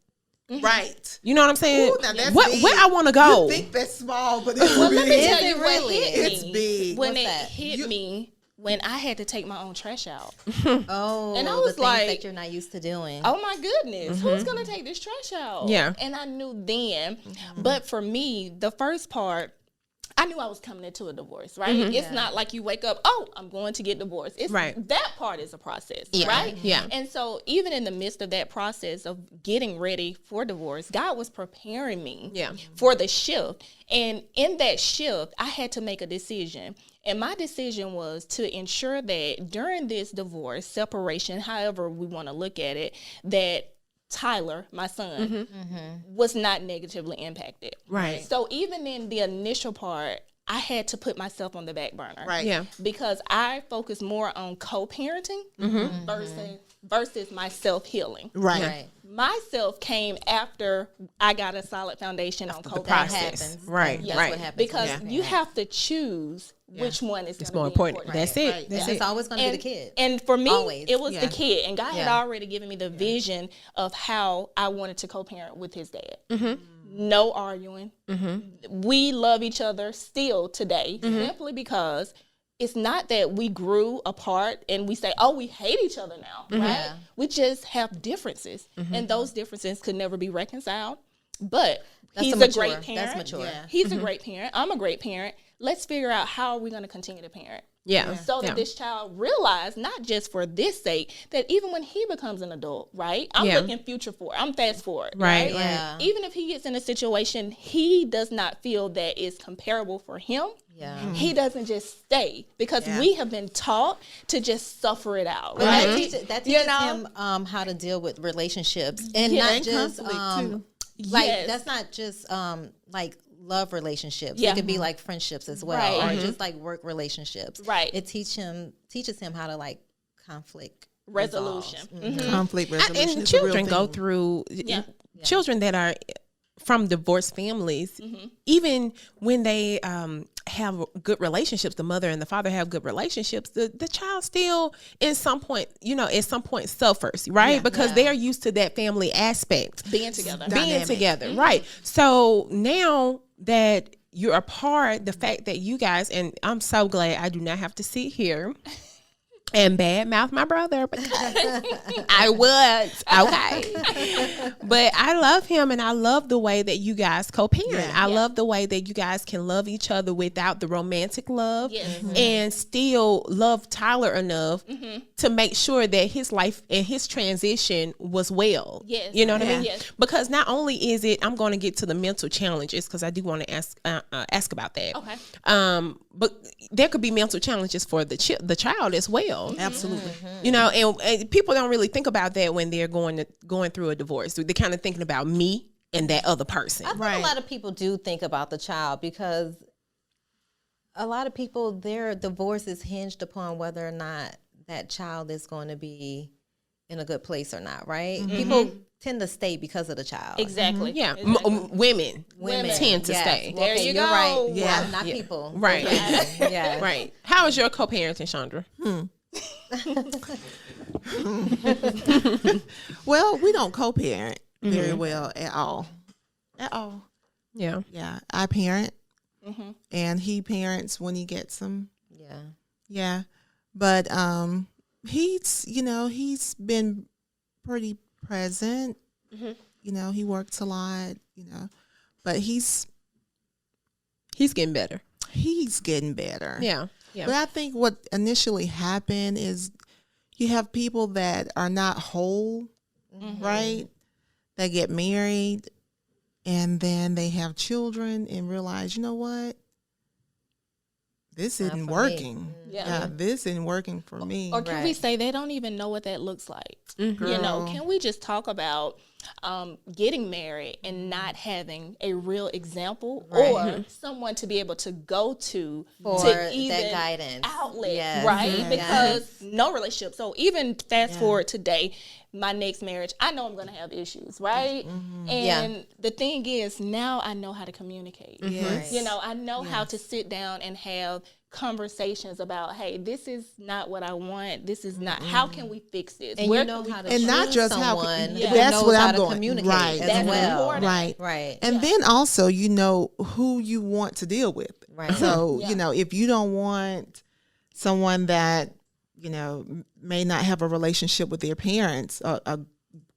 Right. You know what I'm saying? Ooh, now that's where I want to go? You think that's small, but it's Well, big. let me tell you what really? hit me. It's big. When What's it that? hit me, when I had to take my own trash out. Oh, And I the was things like, that you're not used to doing. Oh my goodness, who's gonna take this trash out? Yeah. And I knew then, but for me, the first part, I knew I was coming into a divorce, right? It's not like you wake up, oh, I'm going to get divorced. It's that part is a process, right? Yeah. And so even in the midst of that process of getting ready for divorce, God was preparing me for the shift. And in that shift, I had to make a decision. And my decision was to ensure that during this divorce, separation, however we want to look at it, that Tyler, my son, was not negatively impacted. Right. So even in the initial part, I had to put myself on the back burner. Right. Yeah. Because I focus more on co-parenting versus my self-healing. Right. My self came after I got a solid foundation on co-parenting. Happens. Right. That's Right. what happens. Because you have to choose which one is It's going more to be important. important. That's it. Right. That's It's it. always going to be the kid. And for me, Always. it was the kid. And God had Yeah. already given me the vision of how I wanted to co-parent with his dad. No arguing. We love each other still today, simply because it's not that we grew apart and we say, oh, we hate each other now, right? We just have differences. And those differences could never be reconciled. But he's a great parent. That's mature. Yeah. He's a great parent. I'm a great parent. Let's figure out how are we going to continue to parent. Yeah. So that this child realize, not just for this sake, that even when he becomes an adult, right? I'm looking future forward. I'm fast forward. Right. Yeah. Even if he gets in a situation he does not feel that is comparable for him, he doesn't just stay, because we have been taught to just suffer it out, But right? that teaches him how to deal with relationships and not And just conflict, too. like that's not just like love relationships. Yeah. It could be like friendships as well, Right. or just like work relationships. Right. It teaches him how to like conflict Resolution. Conflict resolution. And is a real children go thing. through children that are from divorced families, even when they have good relationships, the mother and the father have good relationships, the child still at some point suffers, right? Because they're used to that family aspect. Being together. Dynamic. Right. So now that you're apart, the fact that you guys, and I'm so glad I do not have to sit here and badmouth my brother, because I was okay. But I love him, and I love the way that you guys co-parent. I love the way that you guys can love each other without the romantic love, and still love Tyler enough to make sure that his life and his transition was well. Yes. You know what I mean? Yes. Because not only is it, I'm going to get to the mental challenges, because I do want to ask about that. Okay. But there could be mental challenges for the child as well. Absolutely. You know, and people don't really think about that when they're going through a divorce. They're kind of thinking about me and that other person. I think a lot of people do think about the child, because a lot of people, their divorce is hinged upon whether or not that child is going to be in a good place or not, right? People tend to stay because of the child. Exactly. Yeah, Exactly. women Women tend to stay. There you you're go. right. Yeah. Not people. Right. Yeah. Right. How is your co-parenting, Shaundra? Well, we don't co-parent very well at all. At all. Yeah. Yeah. I parent, and he parents when he gets them. Yeah. Yeah. But he's been pretty present. He works a lot, but he's getting better. He's getting better. Yeah. Yeah. But I think what initially happened is you have people that are not whole, right? That get married and then they have children and realize, you know what? This isn't working. Yeah, this isn't working for me. Or can we say they don't even know what that looks like? Can we just talk about getting married and not having a real example or someone to be able to go to even that guidance outlet, right? Because no relationship. So even fast forward today, my next marriage, I know I'm going to have issues, right? And the thing is, now I know how to communicate. I know how to sit down and have conversations about, hey, this is not what I want. This is not. How can we fix this? And Where you know how to and not just someone how. who That's knows what how I'm to going. communicate Right. as well. Right. And then also, who you want to deal with. Right. So if you don't want someone that may not have a relationship with their parents, a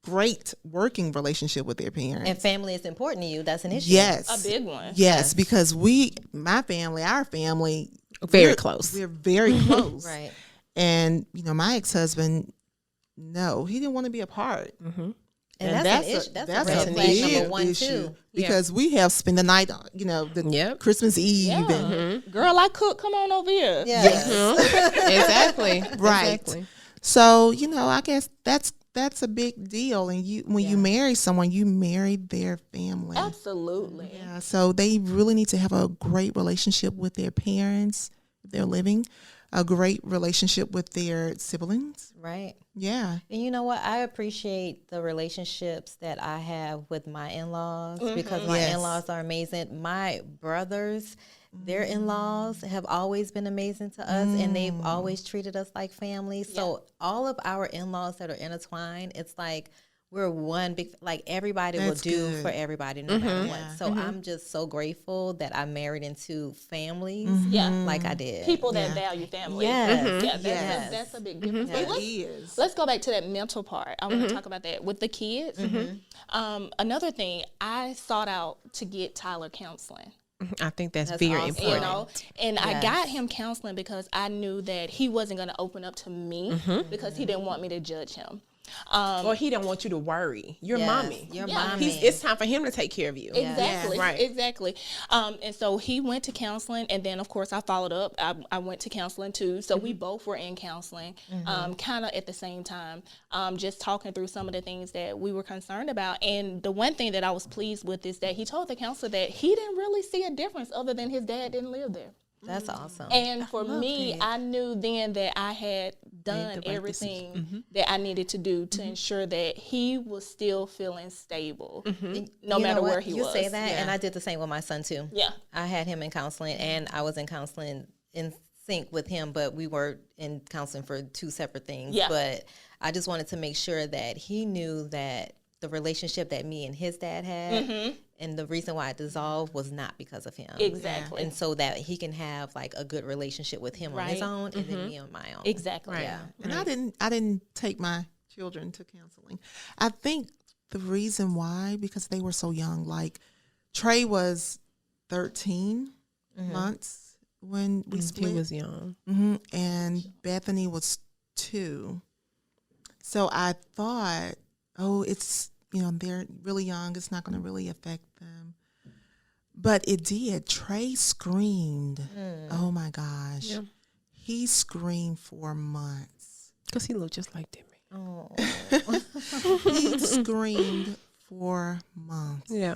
great working relationship with their parents. And family is important to you. That's an issue. Yes. A big one. Yes, because our family, Very close. We're very close. Right. And, my ex-husband, no, he didn't want to be apart. And that's an issue. That's a red flag number one, too. Because we have spent the night, Christmas Eve. And, Girl, I cook. Come on over here. Exactly. Right. Exactly. So, I guess that's a big deal. And when you marry someone, you marry their family. Absolutely. Yeah. So they really need to have a great relationship with their parents if they're living, a great relationship with their siblings. Right. Yeah. And you know what? I appreciate the relationships that I have with my in-laws because my in-laws are amazing. My brothers, their in-laws have always been amazing to us, and they've always treated us like family. So all of our in-laws that are intertwined, it's like we're one big, like everybody will do for everybody no matter what. So I'm just so grateful that I married into families like I did. People that value family. That's a big difference. Let's go back to that mental part. I want to talk about that with the kids. Another thing, I sought out to get Tyler counseling. I think that's very awesome. important. And I got him counseling because I knew that he wasn't going to open up to me because he didn't want me to judge him. Or he don't want you to worry. Your mommy. Your mommy. It's time for him to take care of you. Exactly. Right. Exactly. And so he went to counseling, and then of course I followed up. I went to counseling too. So we both were in counseling, kind of at the same time, just talking through some of the things that we were concerned about. And the one thing that I was pleased with is that he told the counselor that he didn't really see a difference other than his dad didn't live there. That's awesome. And for me, I knew then that I had done everything that I needed to do to ensure that he was still feeling stable, no matter where he was. You say that, and I did the same with my son too. Yeah. I had him in counseling, and I was in counseling in sync with him, but we were in counseling for two separate things. Yeah. But I just wanted to make sure that he knew that the relationship that me and his dad had and the reason why it dissolved was not because of him. Exactly. And so that he can have like a good relationship with him on his own and then me on my own. Exactly. Right. Yeah. And I didn't take my children to counseling. I think the reason why, because they were so young. Like Trey was 13 months when we split. He was young. And Bethany was 2. So I thought, it's, they're really young. It's not going to really affect them. But it did. Trey screamed. Oh, my gosh. Yeah. He screamed for months. Because he looked just like Demi. Oh. He screamed for months. Yeah.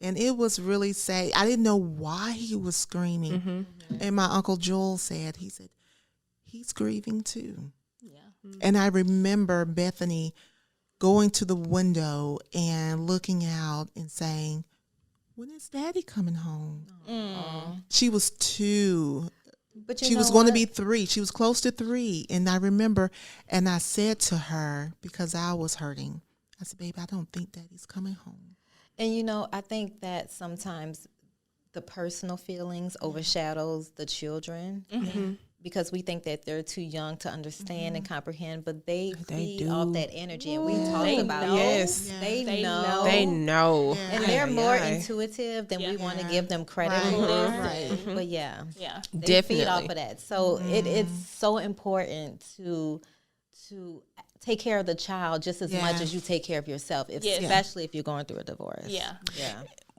And it was really sad. I didn't know why he was screaming. And my Uncle Joel said, he's grieving too. Yeah. And I remember Bethany going to the window and looking out and saying, when is Daddy coming home? She was 2. But she was going to be 3. She was close to 3. And I remember, and I said to her, because I was hurting, I said, babe, I don't think Daddy's coming home. And, I think that sometimes the personal feelings overshadows the children. Because we think that they're too young to understand and comprehend, but they feed off that energy, and we talked about it. Yes, they know. They know, and they're more intuitive than we want to give them credit for. Right. But they definitely feed off of that. So it's so important to take care of the child just as much as you take care of yourself, especially if you're going through a divorce. Yeah.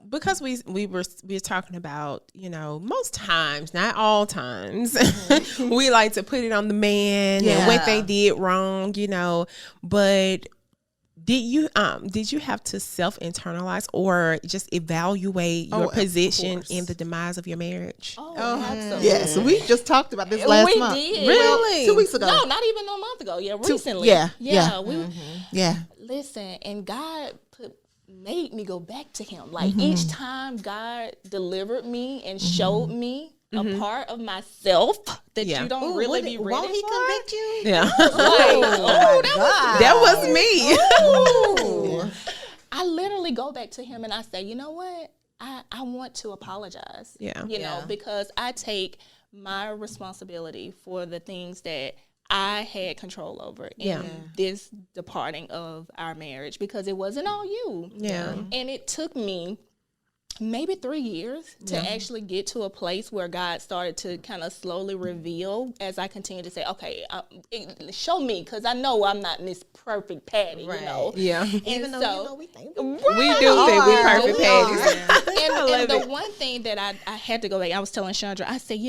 Because we were talking about, most times, not all times, we like to put it on the man and what they did wrong, but did you have to self-internalize or just evaluate your position in the demise of your marriage? Oh, absolutely. Yes, we just talked about this last month. Did. Really? 2 weeks ago. No, not even a month ago. Yeah, recently. Yeah. Listen, and God made me go back to him. Like each time God delivered me and showed me a part of myself that you don't really be ready won't he for. convict you? Yeah. That was me. I literally go back to him and I say, you know what? I want to apologize. Yeah. Because I take my responsibility for the things that I had control over in this departing of our marriage, because it wasn't all you. Yeah. And it took me maybe 3 years to actually get to a place where God started to kind of slowly reveal as I continued to say, okay, show me, because I know I'm not this perfect Patty, Yeah. Even though we think We do think we perfect Patties. And the one thing that I had to go back, I was telling Shaundra, I said,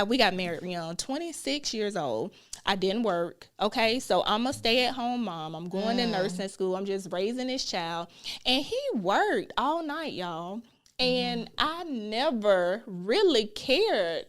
we got married young, 26 years old. I didn't work. Okay, so I'm a stay-at-home mom. I'm going to nursing school. I'm just raising this child. And he worked all night, y'all. And I never really cared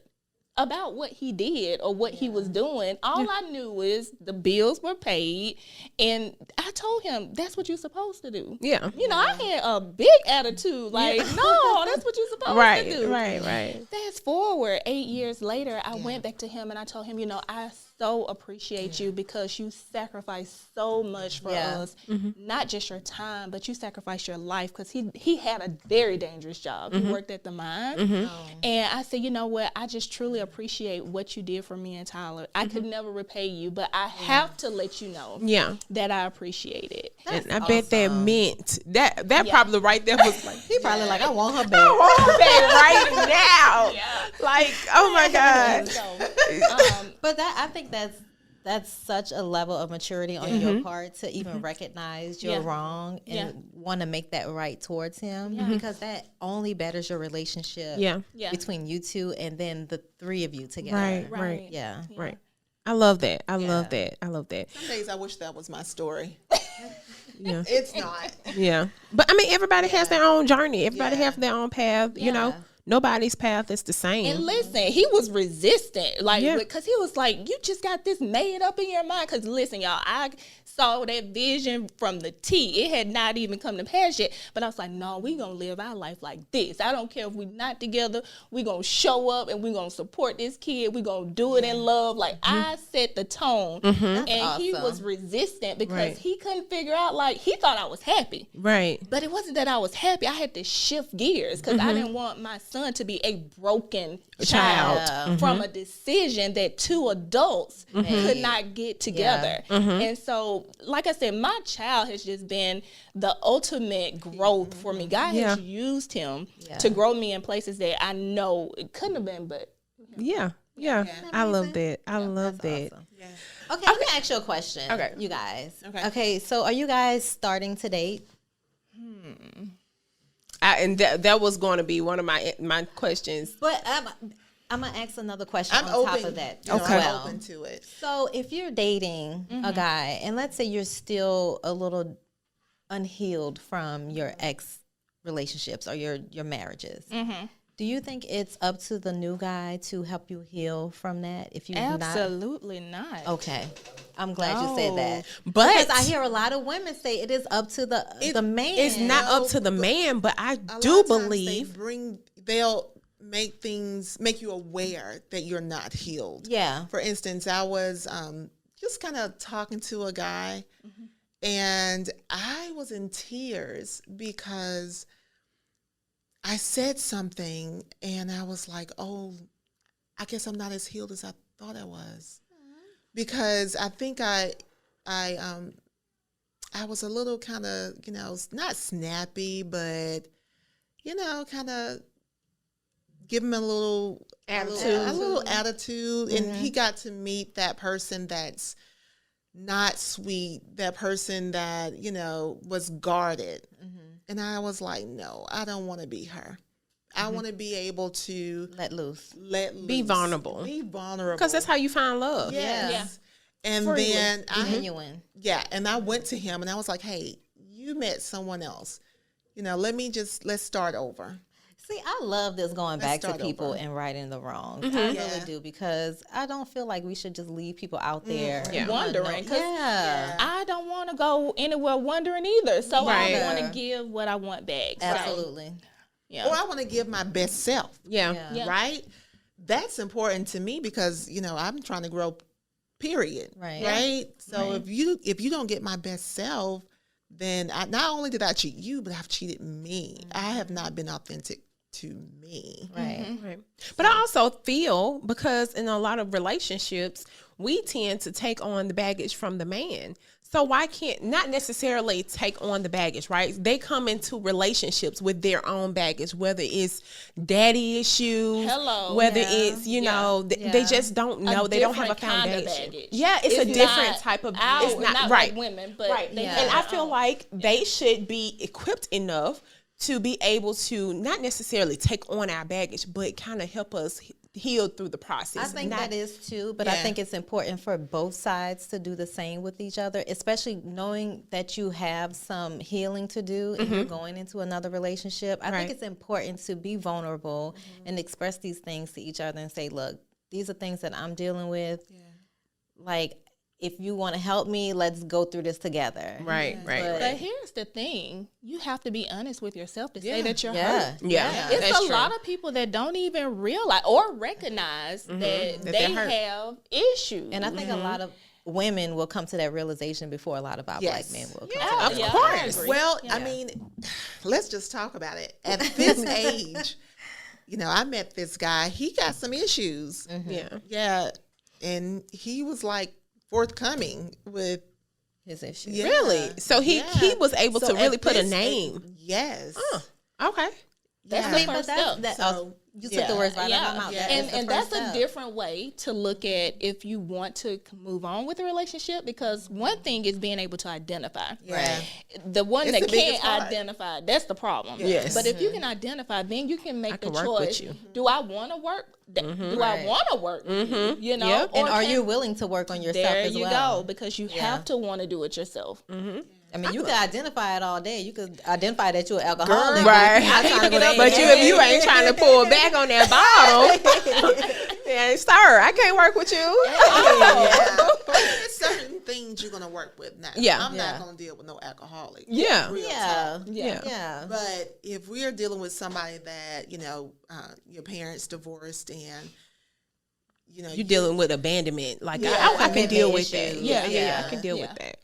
about what he did or what he was doing. All I knew is the bills were paid, and I told him that's what you're supposed to do. Yeah. I had a big attitude, like, no, that's what you're supposed to do. Right. Fast forward 8 years later, I went back to him and I told him, I so appreciate you because you sacrificed so much for us. Not just your time, but you sacrificed your life, because he had a very dangerous job. He worked at the mine. And I said, you know what? I just truly appreciate what you did for me and Tyler. I could never repay you, but I have to let you know that I appreciate it. And I bet that meant that probably right there was like, he probably like, I want her back. I want her back right now. Like, oh my God. So, but I think that's such a level of maturity on your part to even recognize you're wrong and want to make that right towards him, because that only betters your relationship between you two and then the 3 of you together. Right. Yeah. Right. I love that. I love that. Some days I wish that was my story. Yeah. It's not. Yeah. But I mean, everybody has their own journey. Everybody has their own path, Nobody's path is the same. And listen, he was resistant, because he was like, you just got this made up in your mind. Because listen, y'all, I saw that vision from the T. It had not even come to pass yet. But I was like, no, we going to live our life like this. I don't care if we're not together. We going to show up and we going to support this kid. We going to do it in love. Like, I set the tone. And he was resistant because he couldn't figure out, he thought I was happy. Right. But it wasn't that I was happy. I had to shift gears because I didn't want my son to be a broken child from a decision that 2 adults could not get together. And so, like I said, my child has just been the ultimate growth for me. God has used him to grow me in places that I know it couldn't have been, but yeah. I love that. I love that. Awesome. Yeah. Okay, let me ask you a question. Okay, you guys. Okay, so are you guys starting to date? And that was going to be one of my questions. But I'm gonna ask another question on top of that. I'm open to it. So if you're dating a guy, and let's say you're still a little unhealed from your ex relationships or your marriages, do you think it's up to the new guy to help you heal from that? If you absolutely not. Okay. I'm glad you said that. But because I hear a lot of women say it is up to the man. It's not up to the man, but I do believe make you aware that you're not healed. Yeah. For instance, I was just kind of talking to a guy, and I was in tears because I said something, and I was like, "Oh, I guess I'm not as healed as I thought I was," because I think I was a little kind of, not snappy, but kind of give him a little attitude, and he got to meet that person that's not sweet, that person that was guarded, and I was like, no, I don't want to be her. I want to be able to let loose, be vulnerable, because that's how you find love. Yes. Yeah. And Freely. then genuine. and I went to him and I was like, hey, you met someone else. Let's start over. See, I love this going back to people and righting the wrongs. I really do, because I don't feel like we should just leave people out there wondering. Yeah. I don't want to go anywhere wondering either. So I want to give what I want back. Absolutely. Yeah. Or I want to give my best self. Yeah. Right? That's important to me because, I'm trying to grow, period. Right? So if you don't get my best self, then not only did I cheat you, but I've cheated me. I have not been authentic to me. Right. But I also feel, because in a lot of relationships, we tend to take on the baggage from the man. So why can't not necessarily take on the baggage, right? They come into relationships with their own baggage, whether it's daddy issues, whether it's, they just don't know. They don't have a foundation. It's a different type of, it's not right. Like women, but and I feel like they should be equipped enough to be able to not necessarily take on our baggage, but kind of help us heal through the process. I think that is too, but I think it's important for both sides to do the same with each other, especially knowing that you have some healing to do and you're going into another relationship. I think it's important to be vulnerable and express these things to each other and say, look, these are things that I'm dealing with. Like, if you want to help me, let's go through this together. Right. But here's the thing. You have to be honest with yourself to say that you're hurt. It's a lot of people that don't even realize or recognize that they have issues. And I think a lot of women will come to that realization before a lot of our black men will come to that. Of course. Well, I mean, let's just talk about it. At this age, I met this guy. He got some issues. Yeah. And he was like forthcoming with his issues. Really? So he was able to really put a name. Yes. Okay. That's the first step. You took the words right out of my mouth. And that's a different way to look at if you want to move on with a relationship, because one thing is being able to identify. The one that can't identify, that's the problem. Yes. But if you can identify, then you can make the choice. Do I want to work? Do I want to work? You know? And are you willing to work on yourself as well? There you go, because you have to want to do it yourself. I mean, you can identify it all day. You could identify that you're an alcoholic. Right. But if you ain't trying to pull back on that bottle, sir, I can't work with you. There's certain things you're going to work with now. I'm not going to deal with no alcoholic. Yeah. But if we're dealing with somebody that, your parents divorced and, you're dealing with abandonment. Like, I can deal with that. I can deal with that.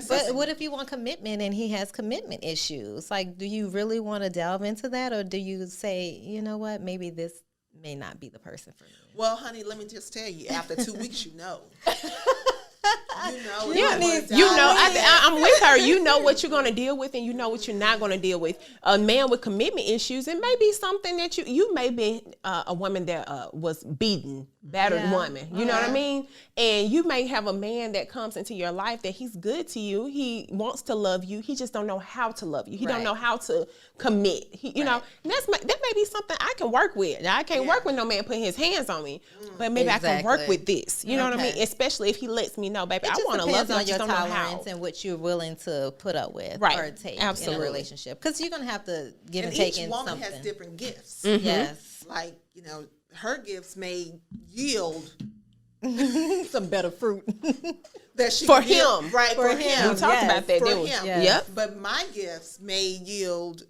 But what if you want commitment and he has commitment issues? Like, do you really want to delve into that, or do you say, you know what, maybe this may not be the person for me? Well, honey, let me just tell you, after 2 weeks, you know. I'm with her. You know what you're going to deal with, and you know what you're not going to deal with. A man with commitment issues, it may be something that you may be a woman that was beaten, battered woman. You know what I mean? And you may have a man that comes into your life that he's good to you. He wants to love you. He just don't know how to love you. He don't know how to commit. That may be something I can work with. Now, I can't work with no man putting his hands on me, but maybe I can work with this. You know what I mean? Especially if he lets me know, baby, I want to love you. On your tolerance and what you're willing to put up with or take in a relationship, because you're gonna have to give and take in something. Each woman has different gifts. Yes, like her gifts may yield some better fruit that she for him, him, right? For him, we talked about that, for didn't we? him. Yep. But my gifts may yield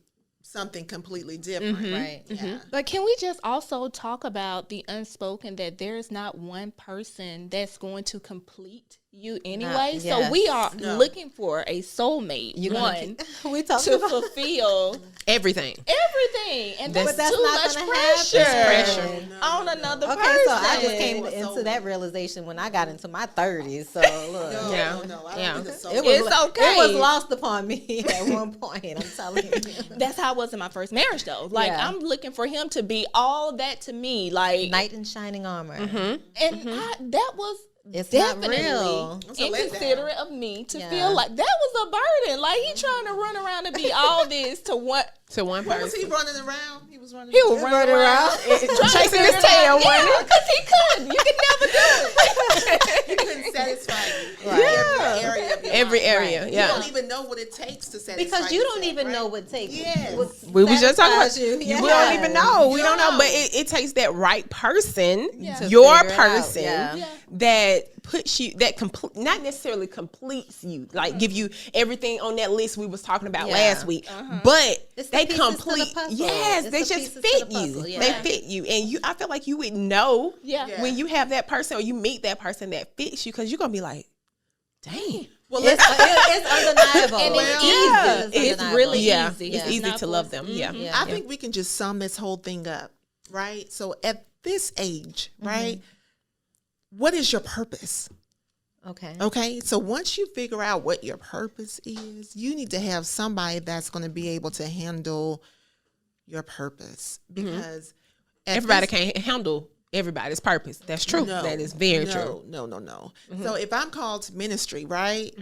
something completely different. Right. Yeah. But can we just also talk about the unspoken that there's not one person that's going to complete you anyway? So yes. we are looking for a soulmate, We talked to about fulfill Everything. and But that's too not much gonna pressure, happen. on another Okay, person. so I just came into that realization when I got into my 30s. So look, No, Yeah. no, I Yeah. don't think so. It's okay. It was lost upon me at one point. I'm telling you. That's how I was in my first marriage, though. Like, Yeah. I'm looking for him to be all that to me. Like, Knight in shining armor. and that was It's not definitely real. inconsiderate of me to Yeah. feel like that was a burden. Like, he trying to run around and be all this to what? To one Where was person. he running around? He was running. He was running around Chasing his tail, wasn't it? because he couldn't. You could never do it. He couldn't satisfy you. Right. Every area of your Every life. area, Right. yeah. You don't even know what it takes to satisfy Because you don't yourself, even right? know what takes. Yes. We was just talking about you. We don't even know. We don't know. No. But it takes that right person, To your figure it out, person, yeah. that puts you, that not necessarily completes you, like give you everything on that list we was talking about Yeah. last week. But It's the they pieces to the complete. puzzle. Yes, It's they the just pieces to fit the you. puzzle, yeah. They fit you, and you. I feel like you would know Yeah. when you have that person or you meet that person that fits you, because you're gonna be like, dang. Well, It's undeniable. And it's Yeah. easy. It's undeniable. really Yeah, easy. it's easy not to love forced. them. Yeah. Yeah. I think we can just sum this whole thing up, right? So at this age, right, what is your purpose? Okay. Okay, so once you figure out what your purpose is, you need to have somebody that's going to be able to handle your purpose, because at Everybody this- can't handle everybody's purpose. That's true. No, That is very true. No. So if I'm called to ministry, right?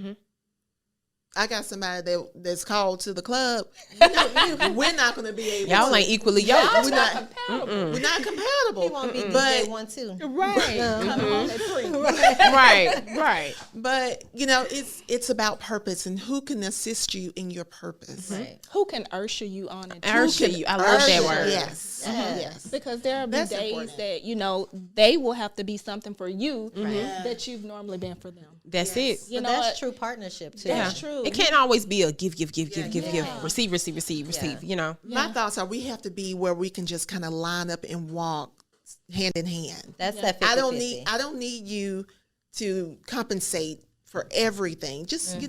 I got somebody that's called to the club. We're not going to be able. Y'all to. ain't equally yoked. We're not. We're not compatible. He won't be But DJ one too. Right. Come home at 3. Right. but it's about purpose and who can assist you in your purpose. Right. Who can usher you on it? Usher you. I love that Usher, word. Yes. Yes. Because there will be That's days important. that, they will have to be something for you that you've normally been for them. That's it. You But know that's what? true partnership too. That's true. It can't always be a give, receive. You know. My thoughts are we have to be where we can just kind of line up and walk hand in hand. That's that 50-50. I don't need you to compensate for everything. Just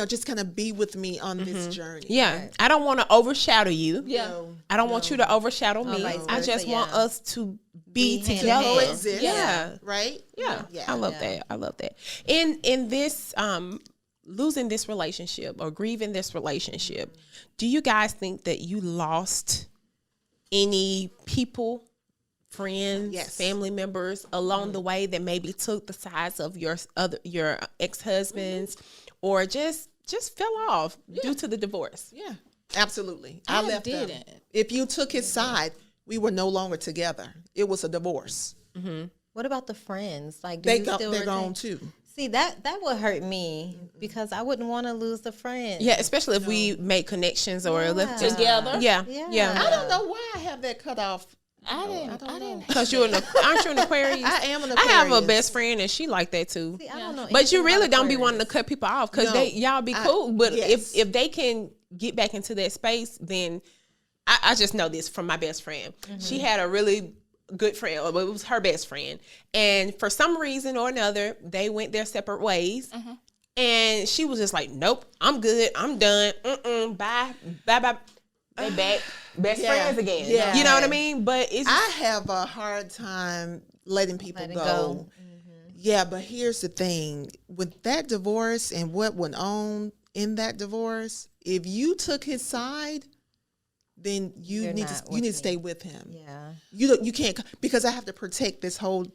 just kind of be with me on this journey. Yeah. I don't want to overshadow you. Yeah. I don't want you to overshadow me. vice I versa, just want yeah. us to be hand in together. hand. Coexist. Yeah. Right? Yeah. Yeah. I love that. I love that. In this losing this relationship or grieving this relationship, do you guys think that you lost any people, friends, Yes. family members along the way that maybe took the sides of your ex-husbands or just fell off due to the divorce? Yeah. Absolutely. I left didn't. them. If you took his side, we were no longer together. It was a divorce. What about the friends? Like, They're still retain- gone too. See, that would hurt me because I wouldn't want to lose the friends. Yeah, especially if we make connections or live Together? Yeah, Yeah. yeah. I don't know why I have that cut off. I didn't. Because aren't you an Aquarius? I am an I have a Aquarius. best friend and she like that too. See, I don't know. But you anything really about don't be Aquarius. wanting to cut people off because No, y'all be cool. But yes. if they can get back into that space, then I just know this from my best friend. She had a really good friend, or it was her best friend, and for some reason or another, they went their separate ways. And she was just like, "Nope, I'm good. I'm done. Bye. They back best friends again. Yeah. You know what I mean? But it's I have a hard time letting people go. Yeah, but here's the thing. With that divorce and what went on in that divorce, if you took his side, then you You're need not to with me. stay with him. Yeah. You can't, because I have to protect this whole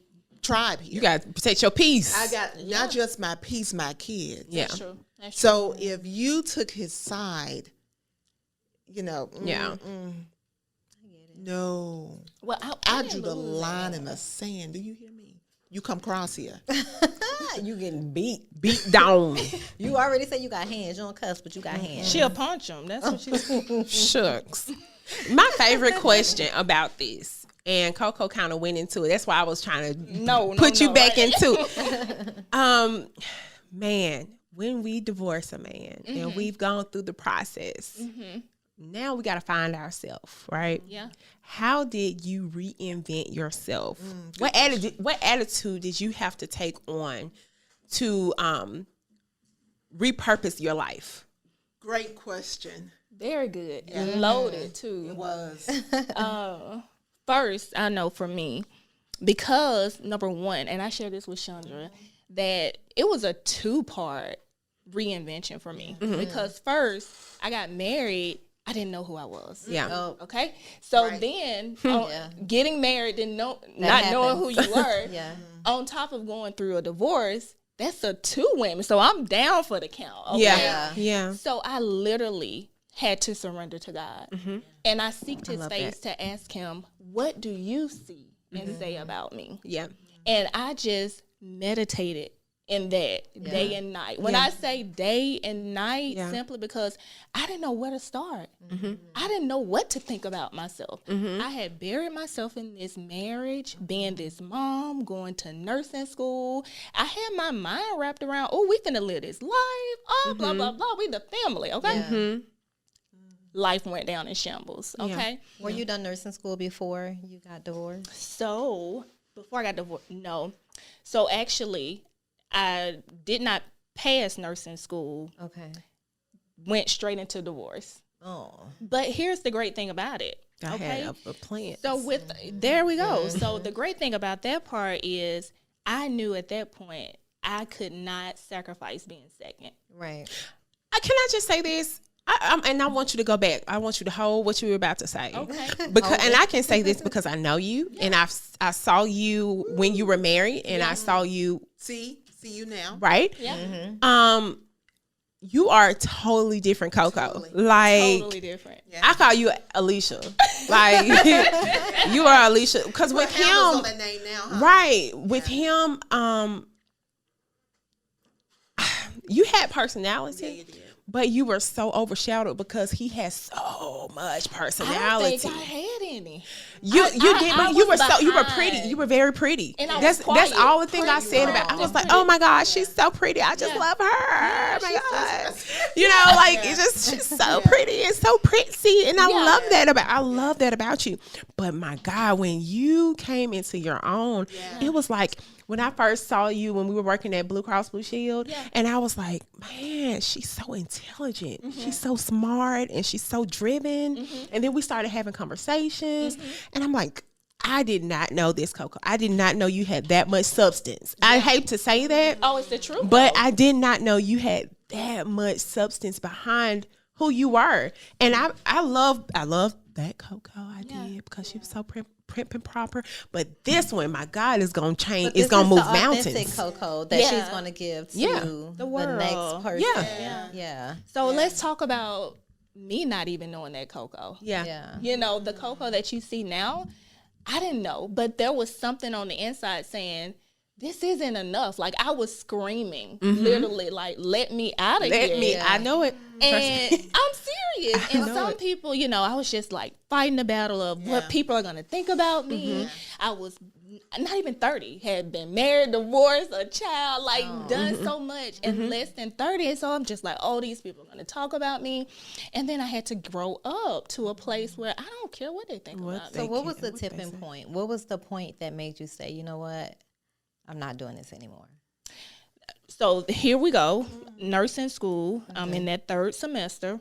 tribe here. you got to protect your peace. I got not just my peace, my kids. yeah. That's true. That's So if you took his side, Yeah. no. Well, I didn't drew the lose line in the sand. Do you hear me? You come cross here. You getting beat. Beat down. You already said you got hands. You don't cuss, but you got hands. She'll punch him. That's what she's. Shucks. My favorite question about this, and Coco kind of went into it. That's why I was trying to put you back into it. Man, when we divorce a man and we've gone through the process, now we got to find ourselves, right? Yeah. How did you reinvent yourself? What attitude did you have to take on to repurpose your life? Great question. Very good. And loaded, too. It was. First, I know for me, because, number one, and I share this with Shaundra, that it was a 2-part reinvention for me. Because first, I got married, I didn't know who I was. Yeah. Oh, Okay? So then, getting married, not knowing who you were, on top of going through a divorce, that's a 2 women. So I'm down for the count. Okay? Yeah. So I literally had to surrender to God. And I seeked his face to ask him, what do you see and say about me? Yeah. And I just meditated in that day and night. When I say day and night, simply because I didn't know where to start. I didn't know what to think about myself. I had buried myself in this marriage, being this mom, going to nursing school. I had my mind wrapped around, oh, we finna live this life, blah, blah, blah. We the family, okay? Life went down in shambles, okay? Were you done nursing school before you got divorced? So, before I got divorced, no. So, actually, I did not pass nursing school. Okay. Went straight into divorce. Oh. But here's the great thing about it. I had a plan. So, there we go. So, the great thing about that part is I knew at that point I could not sacrifice being second. Right. Can I just say this? And I want you to go back. I want you to hold what you were about to say. Okay. Because, and I can say this because I know you, and I saw you when you were married, and I saw you. See you now. Right. Yeah. You are totally different, Coco. Totally. Like Totally different. Yeah. I call you Alicia. Like you are Alicia. Because with him, on that name now, huh? right? With him, you had personality. Yeah, you did. But you were so overshadowed because he has so much personality. I don't think I had any. You I did, but you were behind. pretty. You were very pretty. And I that's was quiet. all the thing I Pretty said about. I was like, oh my God, she's so pretty. I just love her. Oh my God, you know, like it's just she's so pretty and so pretty, and I love that about you. But my God, when you came into your own, it was like. When I first saw you when we were working at Blue Cross Blue Shield, and I was like, man, she's so intelligent. She's so smart and she's so driven. And then we started having conversations. And I'm like, I did not know this, Coco. I did not know you had that much substance. I hate to say that. Oh, it's the truth. But I did not know you had that much substance behind who you were. And I love that Coco. I did because she was so prim and proper. But this one, my God, is gonna change. It's gonna move mountains. Authentic Coco that she's gonna give to the world. next person. Yeah. So let's talk about me not even knowing that Coco. Yeah. You know, the Coco that you see now, I didn't know, but there was something on the inside saying, this isn't enough. Like I was screaming, literally, like, let me out of here. I know it. And I'm serious. And some people, you know, I was just like fighting the battle of what people are going to think about me. I was not even 30, had been married, divorced, a child, like done so much in less than 30. And so I'm just like, oh, these people are going to talk about me. And then I had to grow up to a place where I don't care what they think about me. So what was the tipping point? What was the point that made you say, you know what? I'm not doing this anymore. So here we go. Nursing school. I'm in that 3rd semester.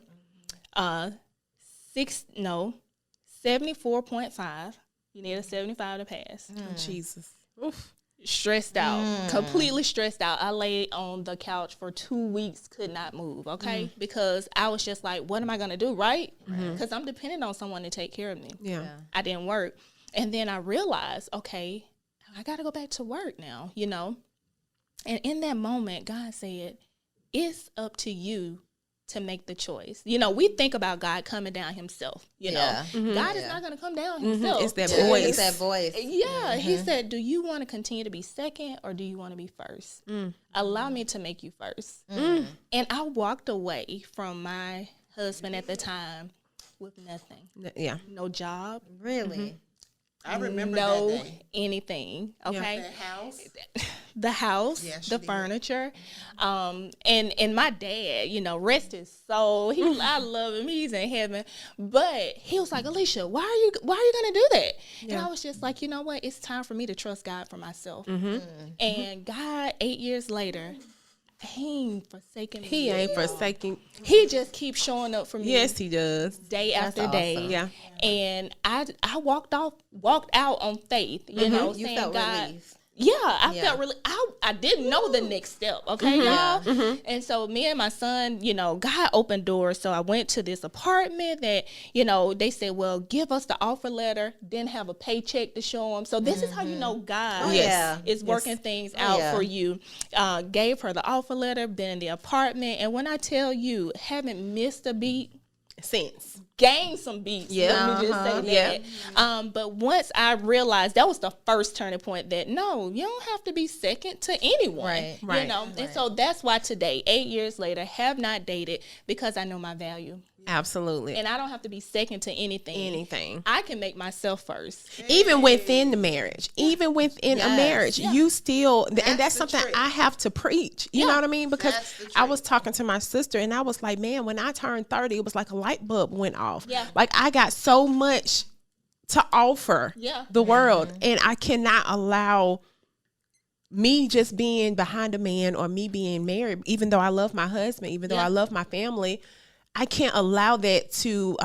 74.5. You need a 75 to pass. Jesus. Oof. Stressed out. Completely stressed out. I lay on the couch for 2 weeks, could not move, okay? Because I was just like, what am I going to do, right? Because I'm dependent on someone to take care of me. Yeah. I didn't work. And then I realized, okay, I got to go back to work now, you know? And in that moment, God said, it's up to you to make the choice. You know, we think about God coming down himself, you know. God is not going to come down himself. It's that voice. It's that voice. Yeah, he said, do you want to continue to be second or do you want to be first? Allow me to make you first. And I walked away from my husband at the time with nothing. Yeah. No job. Really? I remember know that day. anything. Okay. The house. The house, Yes, the she did. furniture, and my dad, rest his soul. I love him. He's in heaven. But he was like, Alicia, why are you gonna do that? And I was just like, you know what? It's time for me to trust God for myself. And God, 8 years later, he ain't forsaken me. He ain't forsaking. He just keeps showing up for me. Yes, he does. Day after day. awesome. Yeah. And I walked out on faith, You saying, felt God. relief. Yeah, I felt really. I didn't know the next step. Okay, y'all. And so me and my son, God opened doors. So I went to this apartment that, they said, well, give us the offer letter. Didn't have a paycheck to show them. So this is how you know God is working things out for you. Gave her the offer letter. Been in the apartment, and when I tell you, haven't missed a beat. Since. Gained some beats. Let me just say that. But once I realized that was the first turning point that no, you don't have to be second to anyone. Right. And so that's why today, 8 years later, have not dated because I know my value. Absolutely. And I don't have to be second to anything. I can make myself first. Even within the marriage, even within a marriage, you still, and that's something I have to preach. You know what I mean? Because I was talking to my sister and I was like, man, when I turned 30, it was like a light bulb went off. Yeah. Like I got so much to offer the world, and I cannot allow me just being behind a man or me being married, even though I love my husband, even though I love my family. I can't allow that to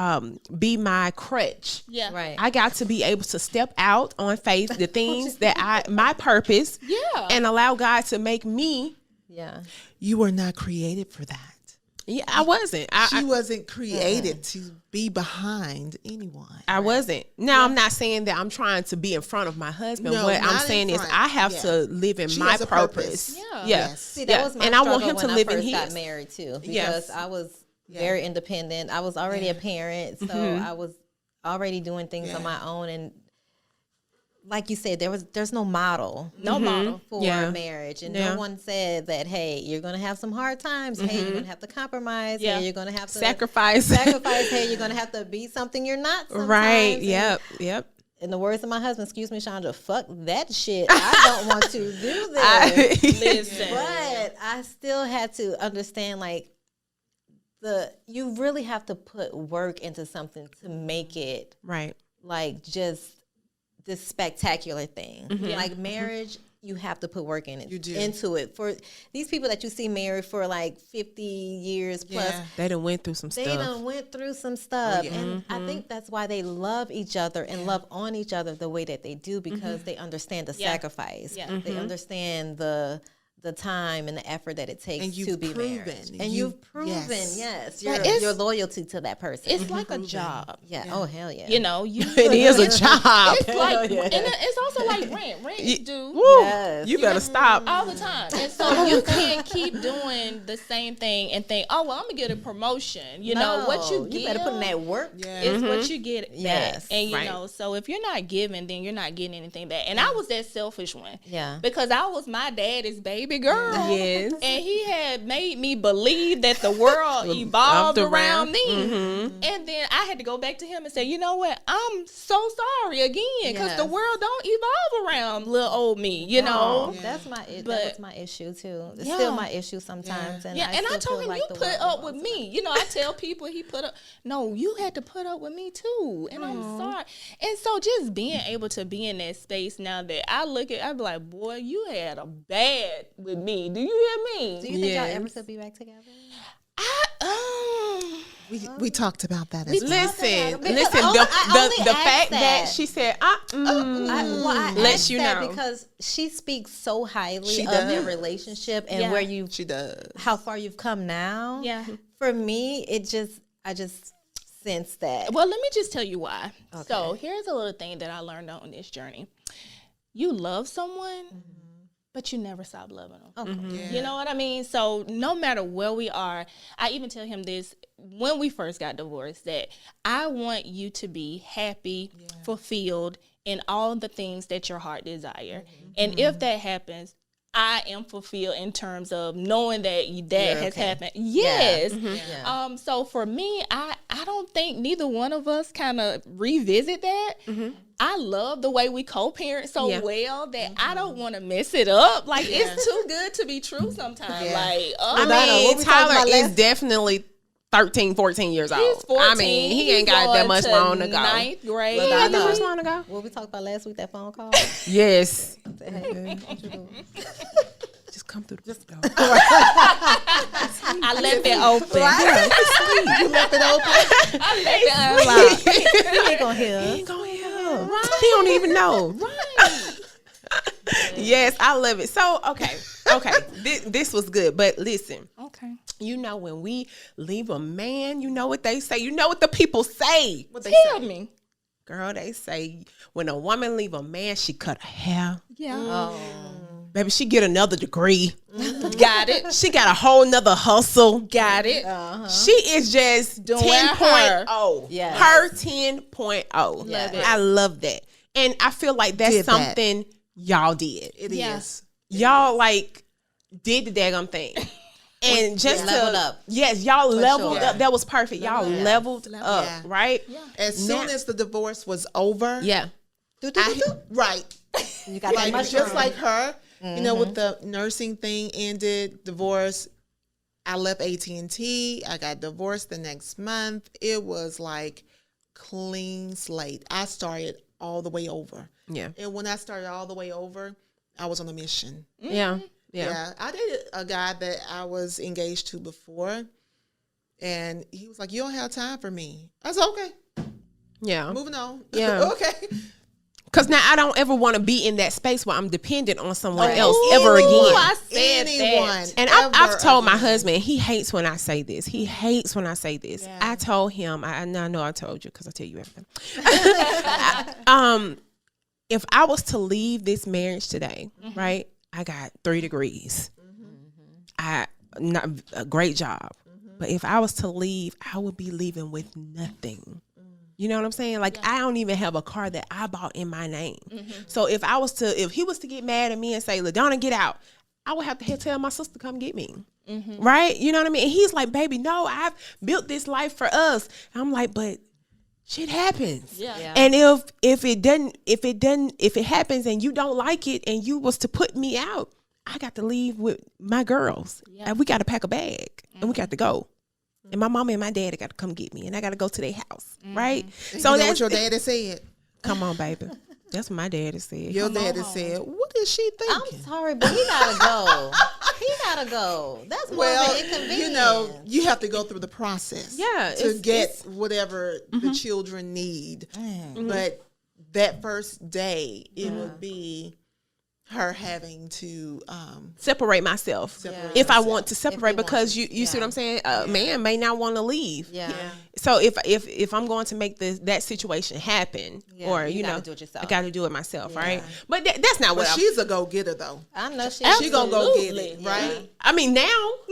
be my crutch. Yeah. Right. I got to be able to step out on faith, the things that my purpose, and allow God to make me. Yeah. You were not created for that. Yeah, I wasn't. She wasn't created to be behind anyone. I wasn't. Now, I'm not saying that I'm trying to be in front of my husband. No, What I'm not in saying is front. I have to live in She my has a purpose. purpose. Yeah. Yes. See, that was my and I want struggle him to when live I in first his. got married too, because Yes. I was very independent. I was already a parent, so I was already doing things on my own. And like you said, there's no model, for marriage, and no one said that. Hey, you're gonna have some hard times. Hey, you're gonna have to compromise. Yeah. Hey, you're gonna have to Sacrifice. Hey, you're gonna have to be something you're not. Sometimes. Right. And Yep. in the words of my husband, excuse me, Shaundra, fuck that shit. I don't want to do this. Listen. But I still had to understand, like, you really have to put work into something to make it Right. like just this spectacular thing. Like marriage, you have to put work in it. You do. Into it. For these people that you see married for like 50 years plus, They done went through some they stuff. done went through some stuff. And I think that's why they love each other and love on each other the way that they do, because they understand the sacrifice. Yeah. They understand the time and the effort that it takes And to you've be married. proven. And you've proven, Yes. your loyalty to that person. It's like a job. yeah. Oh, hell yeah. It is a job. It's like, and it's also like rent. Rent is due Woo. Yes. You better stop. all the time, and so you can't keep doing the same thing and think, oh well, I'm gonna get a promotion. You know what you give. You better put in that work. Is what you get back. Yes. And you Right. know, so if you're not giving, then you're not getting anything back. And I was that selfish one. Yeah. Because I was my daddy's baby girl. Yes. And he had made me believe that the world evolved around me. And then I had to go back to him and say, you know what? I'm so sorry again, because the Yes. world don't evolve around little old me, you know? That's that But- was my issue too. It's Yeah. still my issue sometimes. And Yeah, and I still told feel him, like you the put world up with revolves me. You know, I tell people he put up. No, you had to put up with me too. And I'm sorry. And so just being able to be in that space now that I look at, I be like, boy, you had a bad with me. Do you hear me? Do you think y'all Yes. ever could be back together? We talked about that as well. Listen, Because the I only the asked fact that that. she said, I Let asked you that know. because she speaks so highly She of does. their relationship and Yeah. where you, She does. how far you've come now. Yeah. For me, I just sense that. Well, let me just tell you why. So here's a little thing that I learned on this journey. You love someone, but you never stop loving them. You know what I mean? So no matter where we are, I even tell him this when we first got divorced, that I want you to be happy, fulfilled in all the things that your heart desire. And if that happens, I am fulfilled in terms of knowing that has happened. Yes. So for me, I don't think neither one of us kind of revisit that. I love the way we co-parent so Yeah. well that I don't want to mess it up. Like it's too good to be true sometimes. Yeah. Like, I LaDonna, mean, what we talking Tyler about is last- definitely 13, 14 years old. he's 14. I mean, he ain't got that going much to long to go. Ninth grade. He ain't got that LaDonna. much long to go. What we talked about last week, that phone call? Yes. Hey, what you doing? Just come through the door. I left it open. You left it open. I left it unlocked. He ain't gonna hear us. He ain't gonna hear. He don't even know. Yes, I love it. So, okay. This was good. But listen, Okay. you know when we leave a man, you know what they say. You know what the people say. What they Tell say? me. Girl, they say when a woman leave a man, she cut her hair. Yeah. Baby, she get another degree. Got it. She got a whole nother hustle. Got it. She is just Doing 10.0. Yes. Her 10.0. Love it. I love that. And I feel like that's Did that. something y'all did. It Yeah. is. Y'all like did the daggone thing. And just leveled to, up. Yes, y'all leveled sure. up. That was perfect. Y'all leveled up, Yeah. right? As soon as the divorce was over, Yeah. right. You got that Like much just like her, you know, with the nursing thing ended, divorce. I left AT&T. I got divorced the next month. It was like clean slate. I started all the way over. Yeah. And when I started all the way over, I was on a mission. Yeah. Yeah. I dated a guy that I was engaged to before, and he was like, "You don't have time for me." I said, "Okay, Yeah. moving on." Yeah. Okay. Because now I don't ever want to be in that space where I'm dependent on someone Oh, else ever again. I said Anyone. that. And I've told my husband, he hates when I say this. He hates when I say this. Yeah. I told him, I know I told you because I tell you everything. If I was to leave this marriage today, right? I got 3 degrees. I not a great job. But if I was to leave, I would be leaving with nothing. You know what I'm saying? Like I don't even have a car that I bought in my name. So if he was to get mad at me and say, LaDonna, get out, I would have to tell my sister come get me. Right? You know what I mean? And he's like, baby, no, I've built this life for us. And I'm like, but shit happens. Yeah. And if it happens and you don't like it and you was to put me out, I got to leave with my girls. And we got to pack a bag and we got to go. And my mama and my daddy got to come get me, and I got to go to their house, right? So So you know that's what your daddy said? come on, baby. That's what my daddy said. Your daddy said, "What is she I'm thinking?" sorry, but he gotta go. He gotta go. That's more of Well, an inconvenience. you know, you have to go through the process, Yeah, to it's- get it's- whatever the children need. But that first day, it would be her having to Separate myself separate if I herself. want to separate, you want because to, you see what I'm saying. A man may not want to leave. Yeah. So if I'm going to make that situation happen, Yeah, or you you gotta know, do it yourself. I got to do it myself, right? But that's not But what she's a go getter though. I know she She gonna go get it, Absolutely. right? I mean, now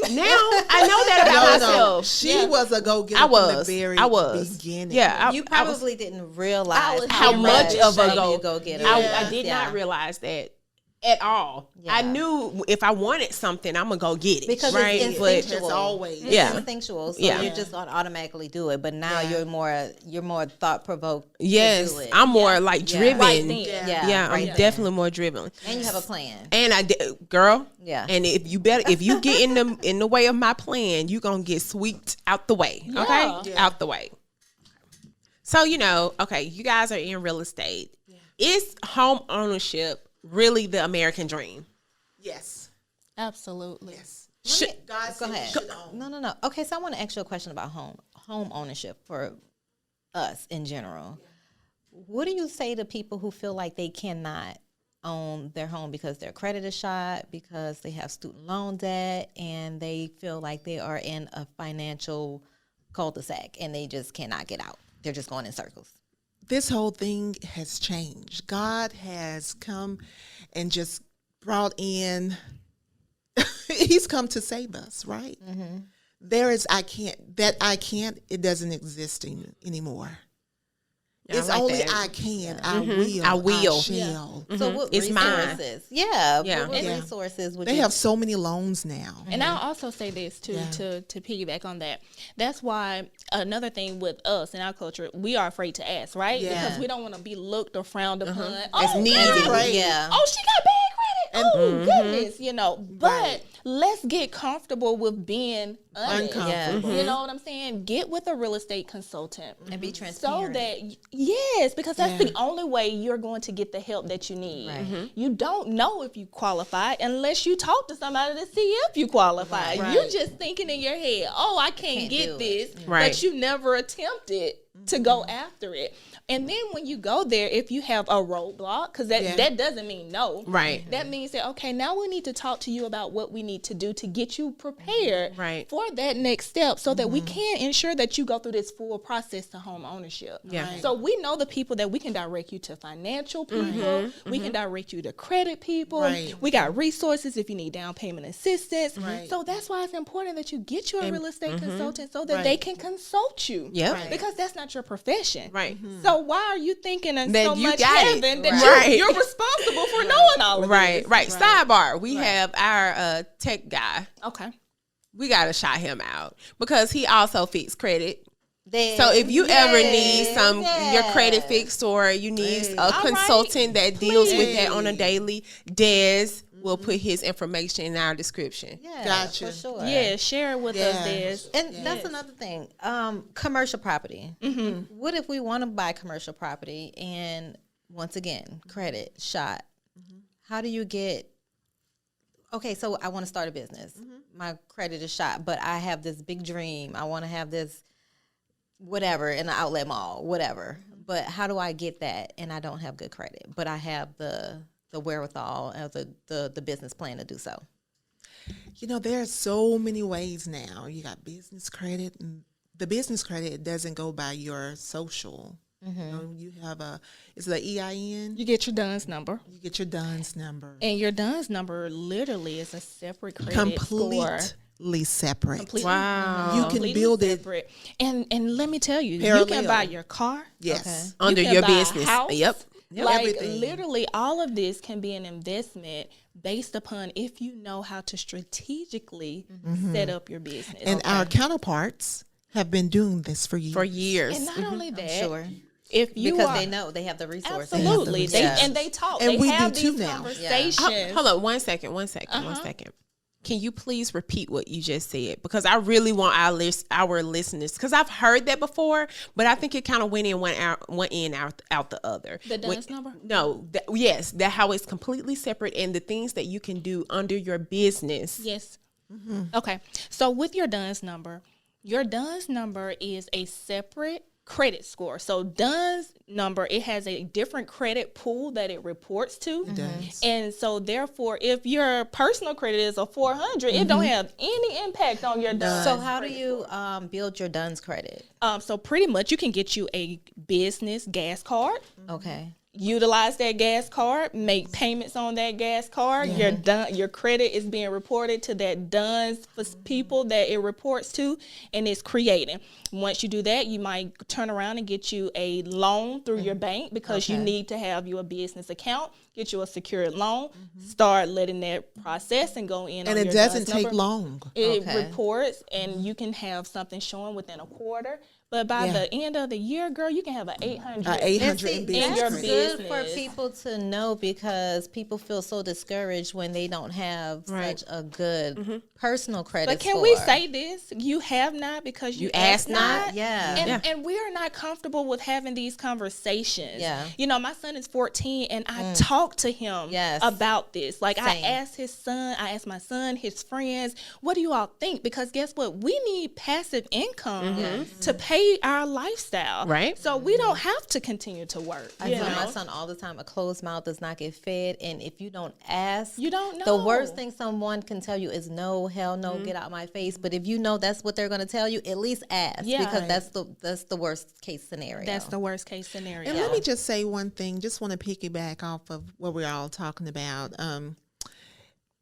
I know that about No, myself. she was a go getter I from the was. very I was. beginning. Yeah, You I was. probably didn't realize How much of a go getter. I did not realize that at all. Yeah. I knew if I wanted something, I'm gonna go get it. because right? it's But instinctual. As always. It's Yeah. instinctual. So Yeah. you're just gonna automatically do it. But now Yeah. you're more thought provoked. yes, to do it. I'm more like Yeah. driven. Right then. Yeah, I'm right then. definitely more driven. And you have a plan. And girl. Yeah. And if you get in the way of my plan, you gonna get swept out the way. Okay, Yeah. out the way. So okay, you guys are in real estate. Is home ownership really the American dream? Yes. Absolutely. Yes. Should, God Go said you ahead. should own. No. Okay, so I want to ask you a question about home ownership for us in general. What do you say to people who feel like they cannot own their home because their credit is shot, because they have student loan debt, and they feel like they are in a financial cul-de-sac and they just cannot get out? They're just going in circles. This whole thing has changed. God has come and just brought in, he's come to save us, right? There is, it doesn't exist anymore. It's like only that. I can. I will. I will. I shall. So what It's mine. resources? Yeah. Yeah. What Yeah. resources would They you have so many loans now. And I'll also say this too, to piggyback on that. That's why another thing with us in our culture, we are afraid to ask, right? Yeah. Because we don't want to be looked or frowned upon. As Oh, needy. girl, Right. Yeah. oh, she got bad credit. Oh, goodness, you know. But let's get comfortable with being honest. Uncomfortable. You know what I'm saying? Get with a real estate consultant. and be So transparent. that, yes, because that's the only way you're going to get the help that you need. Right. You don't know if you qualify unless you talk to somebody to see if you qualify. Right. You're just thinking in your head, oh, I can't do get it. this, Right. but you never attempted to go after it. And then when you go there, if you have a roadblock, because that doesn't mean no. Right. That means that, okay, now we need to talk to you about what we need to do to get you prepared Right. for that next step so that we can ensure that you go through this full process to home ownership. Yeah. So we know the people that we can direct you to financial people. We can direct you to credit people. Right. We got resources if you need down payment assistance. Right. So that's why it's important that you get you a real estate consultant so that Right. they can consult you. Yep. Right. Because that's not your profession. Right. So why are you thinking in That so you much got it. heaven that Right. you're responsible for knowing all of Right. this? Right. Sidebar. We have our tech guy. Okay. We got to shout him out because he also fixed credit. Then- So if you ever need some yes. your credit fixed or you need a All consultant that deals with that on a Please. daily, Des will put his information in our description. Yeah, Gotcha. for sure. Yeah, share it with us, Yes. Des. And that's another thing. Commercial property. What if we want to buy commercial property and once again, credit shot? How do you get? Okay, so I want to start a business. My credit is shot, but I have this big dream. I want to have this whatever in the outlet mall, whatever. But how do I get that? And I don't have good credit, but I have the wherewithal of the business plan to do so. You know, there are so many ways now. You got business credit, and the business credit doesn't go by your social. You know, you have it's the EIN. You get your DUNS number. You get your DUNS number. And your DUNS number literally is a separate credit score. Completely separate. Completely, Wow. You can completely build it. separate. And let me tell you, you Parallel. can buy your car. Yes. Under You can your buy a business. house. Yep. Like Everything. literally all of this can be an investment based upon if you know how to strategically set up your business. And our counterparts have been doing this for years. For years. And not only that, Sure. if you Because are, they know they have the resources. absolutely, Yeah. and they talk, And they we have do too these now. conversations. Hold on, one second. Can you please repeat what you just said? Because I really want our listeners, because I've heard that before, but I think it kind of went in one out the other. The DUNS number? No, yes, that how it's completely separate and the things that you can do under your business. Yes. Okay. So with your DUNS number is a separate credit score. So DUNS number, it has a different credit pool that it reports to. And so therefore, if your personal credit is a 400, it don't have any impact on your DUNS. So how do you build your DUNS credit? So pretty much you can get you a business gas card. Okay. Utilize that gas card, make payments on that gas card. Your credit is being reported to that DUNS for people that it reports to, and it's creating. Once you do that, you might turn around and get you a loan through your bank because you need to have your business account, get you a secured loan, start letting that process and go in. And on it your doesn't DUNS take number. long. It Okay. reports, and you can have something showing within a quarter. But by the end of the year, girl, you can have an 800. 800 And in see, business your that's credit. good for business. people to know because people feel so discouraged when they don't have such a good personal credit But can score. we say this? You have not because you asked not. Yeah. And we are not comfortable with having these conversations. Yeah. You know, my son is 14 and I talk to him Yes. about this. Like Same. I asked my son, his friends, what do you all think? Because guess what? We need passive income to pay our lifestyle. Right. So we don't have to continue to work. I you tell my know? son all the time, a closed mouth does not get fed. And if you don't ask, You don't The know. worst thing someone can tell you is no, hell no, get out my face. But if you know that's what they're going to tell you, at least ask. Yeah. Because that's the worst case scenario. That's the worst case scenario. And let me just say one thing. Just want to piggyback off of what we're all talking about.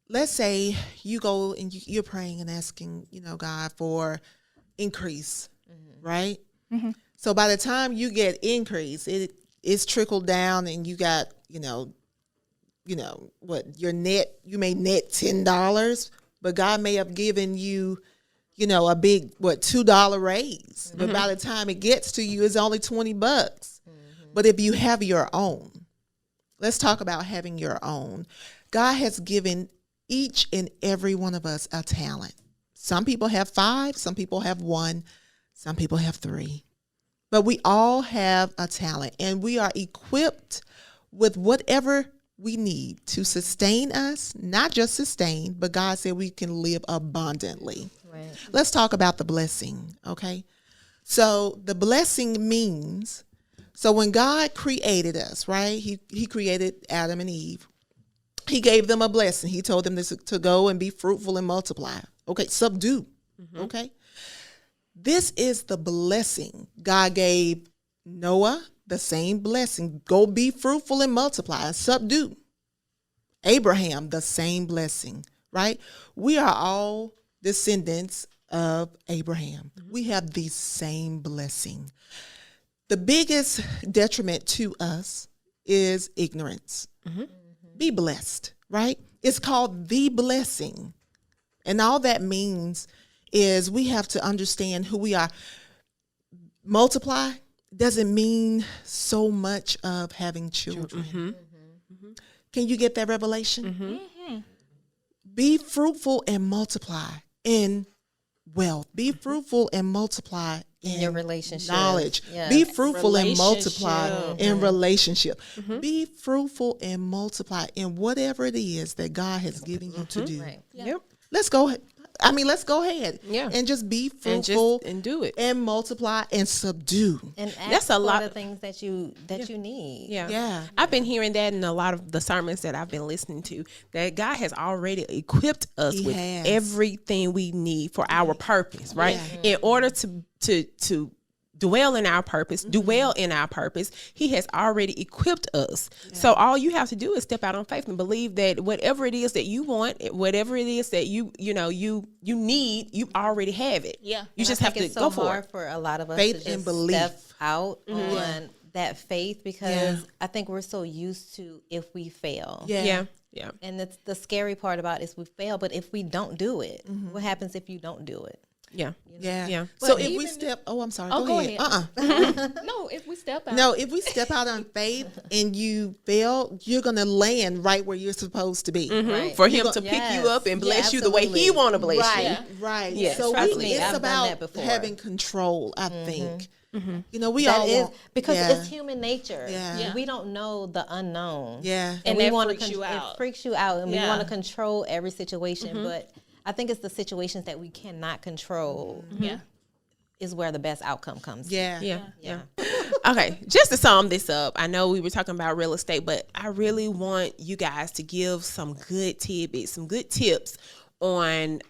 Let's say you go and you're praying and asking, God, for increase, right? So by the time you get increase, it's trickled down, and you got what your net. You may net $10, but God may have given you, a big $2 raise. But by the time it gets to you, it's only $20. But if you have your own, let's talk about having your own. God has given each and every one of us a talent. Some people have 5, some people have 1, some people have 3. But we all have a talent, and we are equipped with whatever we need to sustain us, not just sustain, but God said we can live abundantly. Right. Let's talk about the blessing, okay? So the blessing means, so when God created us, right, he created Adam and Eve. He gave them a blessing. He told them to go and be fruitful and multiply. Okay, subdue, okay? This is the blessing. God gave Noah the same blessing. Go be fruitful and multiply and subdue. Abraham, the same blessing, right? We are all descendants of Abraham. We have the same blessing. The biggest detriment to us is ignorance. Be blessed, right? It's called the blessing. And all that means is we have to understand who we are. Multiply doesn't mean so much of having children. Can you get that revelation? Be fruitful and multiply in wealth. Be fruitful and multiply in your relationship. Knowledge. Yeah. Be fruitful and multiply in relationship. Be fruitful and multiply in whatever it is that God has given you to do. Right. Yep. Let's go ahead and just be fruitful and do it and multiply and subdue. And that's a lot of things that you need. Yeah. I've been hearing that in a lot of the sermons that I've been listening to, that God has already equipped us with everything we need for our purpose, right? In order to dwell in our purpose, dwell in our purpose, he has already equipped us. So all you have to do is step out on faith and believe that whatever it is that you want, whatever it is that you need, you already have it. Yeah. You just have to go for hard it. For a lot of us faith to just and belief. Step out on that faith, because I think we're so used to if we fail. Yeah. And it's the scary part about is we fail, but if we don't do it, what happens if you don't do it? Yeah. So if we step, I'm sorry. Go ahead. No, if we step out. No, if we step out on faith and you fail, you're gonna land right where you're supposed to be. Right. For him to pick you up and bless you the way he want to bless you. Right. Yes. So it's I've about having control, I think. We all want, because it's human nature. Yeah. We don't know the unknown. And we that want freaks you out. It freaks you out, and we want to control every situation. But I think it's the situations that we cannot control. Is where the best outcome comes. Yeah. Okay, just to sum this up, I know we were talking about real estate, but I really want you guys to give some good tidbits, some good tips on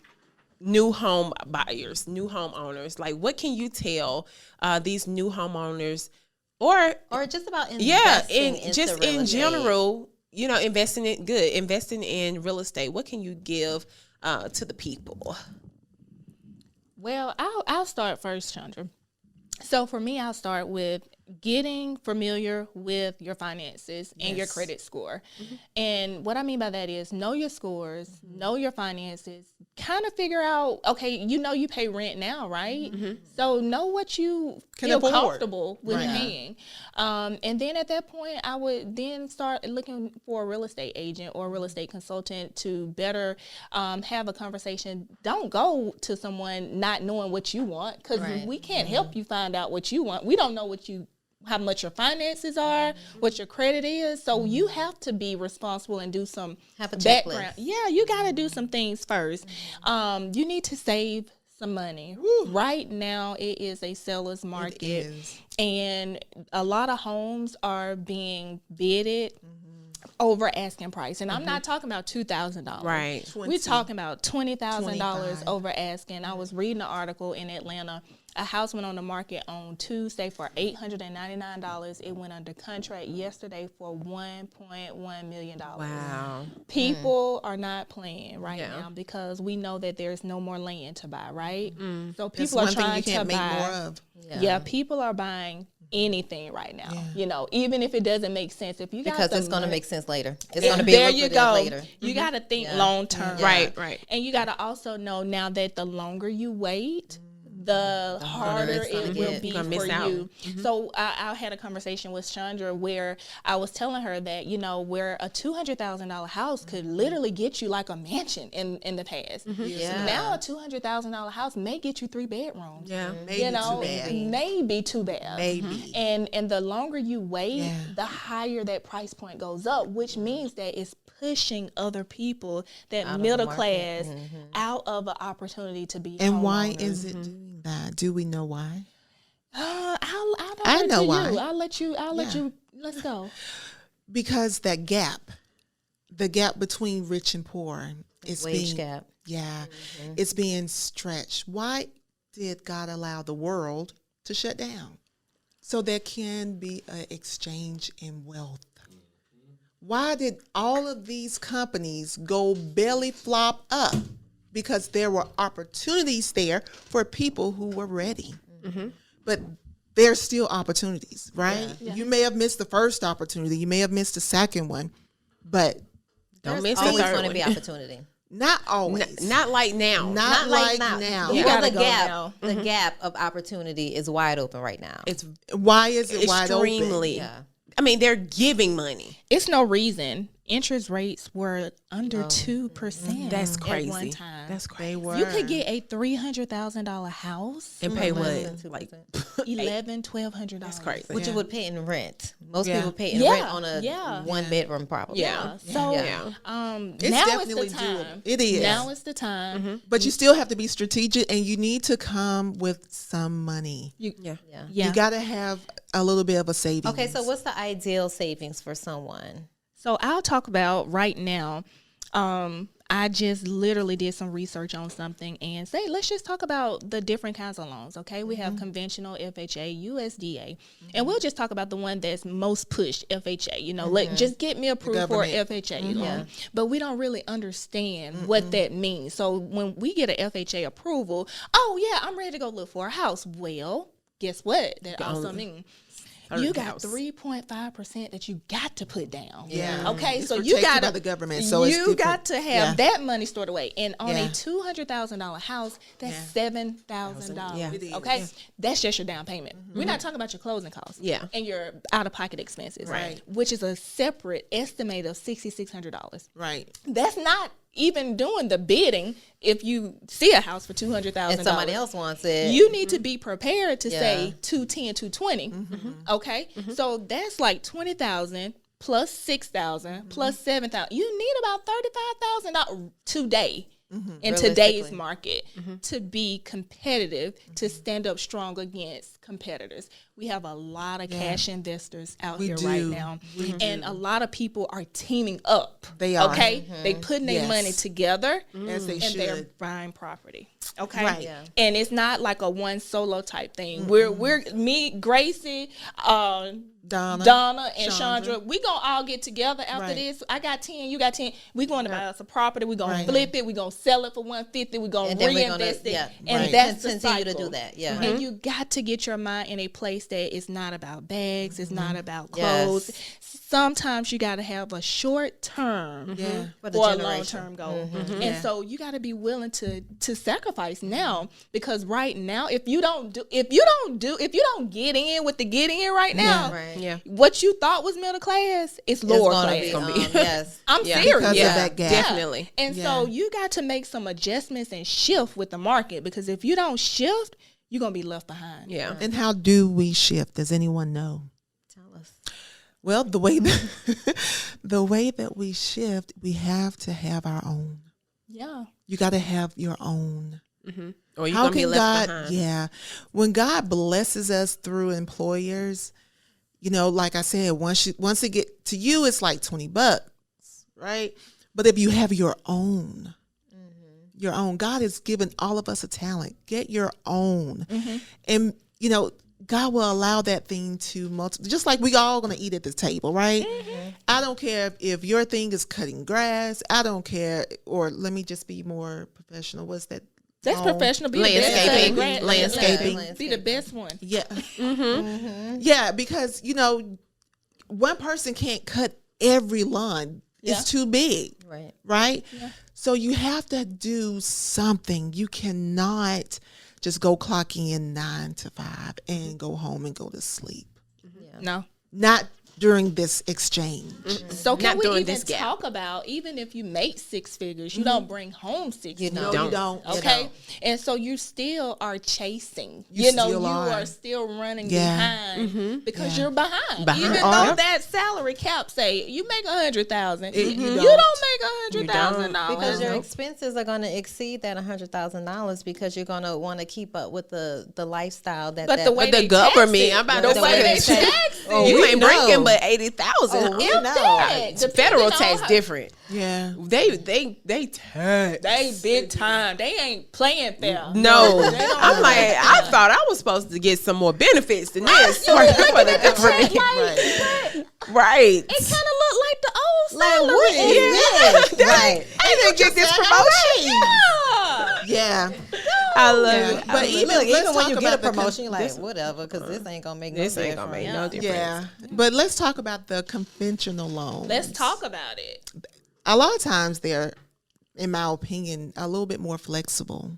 new home buyers, new homeowners. Like, what can you tell these new homeowners, or just about investing in general, investing in real estate? What can you give to the people? Well, I'll start first, Shaundra. So for me, I'll start with getting familiar with your finances and your credit score. And what I mean by that is know your scores, know your finances, kind of figure out, okay, you pay rent now, right? So know what you feel comfortable with paying. And then at that point, I would then start looking for a real estate agent or a real estate consultant to better have a conversation. Don't go to someone not knowing what you want, because we can't help you find out what you want. We don't know how much your finances are, what your credit is. So you have to be responsible and do some background. Yeah, you got to do some things first. You need to save some money. Right now, it is a seller's market, and a lot of homes are being bidded over asking price. And I'm not talking about $2,000. Right. We're talking about $20,000 over asking. I was reading an article in Atlanta A house went on the market on Tuesday for $899. It went under contract yesterday for $1.1 million. Wow. People are not playing right now because we know that there's no more land to buy, right? So people are trying to buy more of. Yeah, people are buying anything right now. You know, even if it doesn't make sense, if you got because it's going to make sense later. It's going to be there you go. later. You got to think long term, Right. And you got to also know now that the longer you wait, the harder it will be for you. So I had a conversation with Shaundra where I was telling her that, you know, where a $200,000 house could literally get you like a mansion in the past. Now a $200,000 house may get you 3 bedrooms. Maybe you know, too bad. maybe too bad. Maybe. And the longer you wait, the higher that price point goes up, which means that it's pushing other people, that middle class, out of an opportunity to be And why homeowners. is it doing that? Do we know why? I know why. I'll let you. Let's go. Because that gap, the gap between rich and poor, is Wage gap. Yeah, it's being stretched. Why did God allow the world to shut down? So there can be an exchange in wealth. Why did all of these companies go belly flop up? Because there were opportunities there for people who were ready. But there's still opportunities, right? You may have missed the first opportunity. You may have missed the second one. But Don't miss the always third going to one. be opportunity. not always. Not like now. Not like now. You Well, gotta the go gap, now. the gap of opportunity is wide open right now. It's Why is it wide open? extremely. Yeah. I mean, they're giving money. It's no reason. Interest rates were under 2%. That's At crazy. one time. That's crazy. You could get a $300,000 house, And pay Less what? than Like $1,100-$1,200. that's crazy. Which you would pay in rent. Most Yeah. people pay in Yeah, rent on a yeah. 1-bedroom property. Yeah. So Yeah. It's now definitely is the time. doable. It is. Now is the time. But you still have to be strategic, and you need to come with some money. Yeah. You got to have a little bit of a savings. Okay, so what's the ideal savings for someone? So I'll talk about right now. I just literally did some research on something and let's just talk about the different kinds of loans. Okay, we have conventional, FHA, USDA, and we'll just talk about the one that's most pushed, FHA. You know, just get me approved for FHA loan, but we don't really understand what that means. So when we get an FHA approval, oh yeah, I'm ready to go look for a house. Well, guess what? That also means you got 3.5% that you got to put down. Yeah. Okay. It's So you protected got by the government. So it's you different. got to have Yeah. that money stored away. And on Yeah. a $200,000 house, that's $7,000. Yeah. It is. Okay. That's just your down payment. We're not talking about your closing costs. Yeah. And your out of pocket expenses. Right. Which is a separate estimate of $6,600. Right. That's not even doing the bidding. If you see a house for $200,000 And somebody else wants it. you need to be prepared to Yeah. say 210, 220. Okay, so that's like 20,000 plus 6,000 plus 7,000. You need about $35,000 today in today's market to be competitive, to stand up strong against competitors. We have a lot of cash investors out here right do. now, and a lot of people are teaming up. They are. Okay, they putting their Yes. money together As they and they're should. buying property. Okay. Right. Yeah. And it's not like a one solo type thing. We're me, Gracie, Donna and Shaundra. We gonna all get together after Right. this. I got 10, you got 10. We gonna buy us a property. We gonna Right. flip it. We gonna sell it for $150. We gonna And then we're gonna- reinvest it. yeah, And right. that's the Continue cycle. to do that, yeah. And you got to get your mind in a place that it's not about bags. It's not about Yes. clothes. Sometimes you got to have a short term For the or a generation. long term goal. And so you got to be willing to sacrifice now, because right now, if you don't get in with the get in right now, Right. Yeah. what you thought was middle class is It's lower gonna class. be, yes. I'm Yeah. serious. Because of Yeah, that gap. definitely. And so you got to make some adjustments and shift with the market, because if you don't shift, you're going to be left behind. Yeah. And how do we shift? Does anyone know? Tell us. Well, the way that we shift, we have to have our own. Yeah. You got to have your own. Or you're How gonna be can left God? behind. Yeah, when God blesses us through employers, you know, like I said, once it get to you, it's like $20, right? But if you have your own, your own. God has given all of us a talent. Get your own. And, you know, God will allow that thing to multiply. Just like we all going to eat at the table, right? I don't care if your thing is cutting grass. I don't care. Or let me just be more professional. What's that? That's professional. Be Landscaping. Landscaping. Be the best one. Yeah. Yeah, because, you know, one person can't cut every lawn. It's too big. Right? Yeah. So you have to do something. You cannot just go clock in 9 to 5 and go home and go to sleep. No. Not during this exchange. So can we even talk about, even if you make 6 figures, you don't bring home 6 figures. No, you don't. Okay. And so you still are chasing. You are still running behind because you're behind. Even though that salary cap say you make $100,000, you don't make $100,000 because your expenses are going to exceed that $100,000 because you're going to want to keep up with the lifestyle that. But the way the government, I'm about to say you ain't breaking but 80,000. The federal tax different. Yeah, they tax. They big time. They ain't playing fair. No, I'm like, I thought I was supposed to get some more benefits than this for the government. Right. It kind of looked like the old salary. Like, what is this? Right. I didn't get this promotion. Yeah. I love it. But even when you get a promotion, you're like, whatever, because this ain't gonna make no difference. This ain't gonna make no difference. Yeah. But let's talk about the conventional loans. Let's talk about it. A lot of times they're, in my opinion, a little bit more flexible.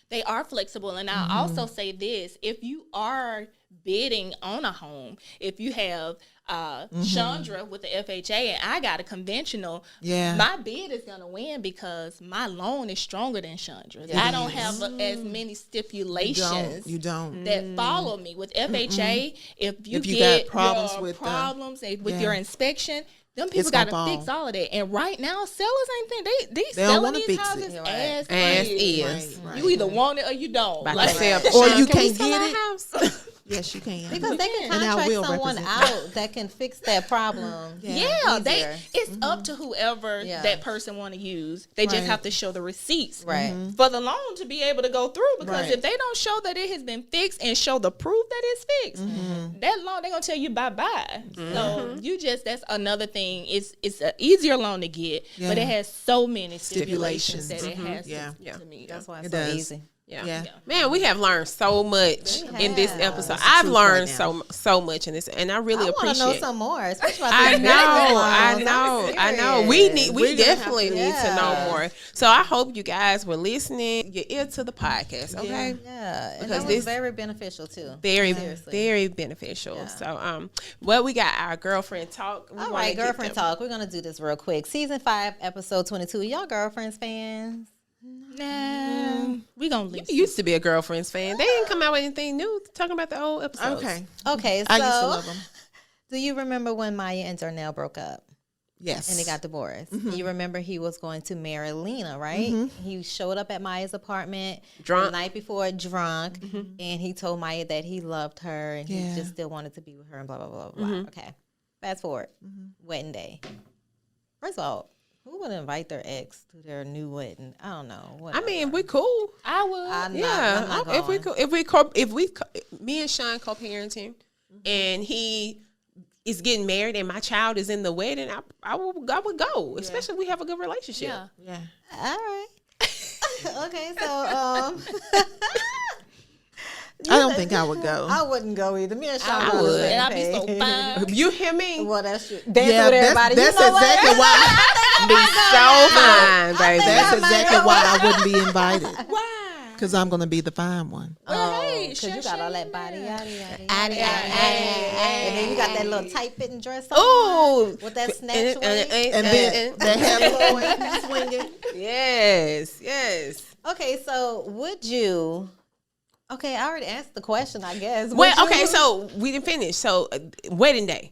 They are flexible. And I'll also say this. If you are bidding on a home, if you have Shaundra with the FHA and I got a conventional, my bid is going to win because my loan is stronger than Shaundra's. I don't have as many stipulations that follow me. With FHA, if you get problems with your inspection, them people got to fix all of that. And right now, sellers ain't think they selling these houses as is. Right. You either want it or you don't. Or you can't get it. Yes, you can. Because they can contract someone out that can fix that problem. It's up to whoever that person want to use. They just have to show the receipts for the loan to be able to go through. Because if they don't show that it has been fixed and show the proof that it's fixed, that loan they're gonna tell you bye-bye. So that's another thing. It's an easier loan to get, but it has so many stipulations that it has to meet. That's why it's so easy. Yeah. Man, we have learned so much in this episode. I've learned so much in this, and I really appreciate. I want to know some more, especially about I know. We definitely need to know more. So I hope you guys were listening your ear to the podcast. Okay. Yeah. Because this is very beneficial too. Very beneficial. Yeah. So well, we got our girlfriend talk. All right, girlfriend talk. We're gonna do this real quick. Season 5, episode 22. Y'all girlfriends fans? Nah, we gonna listen. You used to be a girlfriends fan. They didn't come out with anything new talking about the old episodes. Okay. So I used to love them. Do you remember when Maya and Darnell broke up? Yes. And they got divorced. You remember he was going to marry Lena, right? He showed up at Maya's apartment the night before, drunk, and he told Maya that he loved her and he just still wanted to be with her and blah blah blah blah. Okay. Fast forward, wedding day. First of all, who would invite their ex to their new wedding? I don't know. Whatever. I mean, we cool. I would. I'm not If we me and Sean co-parenting, and he is getting married, and my child is in the wedding, I would go. Especially if we have a good relationship. Yeah. All right. Okay, so I don't think I would go. I wouldn't go either. Me and Sean I would. And I'd be so fine. You hear me? Well, that's true. Dance with everybody. That's exactly why. Be so fine, baby. That's exactly why I wouldn't be invited. Why? Because I'm going to be the fine one. Because you got all that body, yada. And then you got that little tight fitting dress on. Oh, with that snatch and then the hair blowing, swinging. Yes. Okay, so would you? Okay, I already asked the question, I guess. So we didn't finish. So wedding day.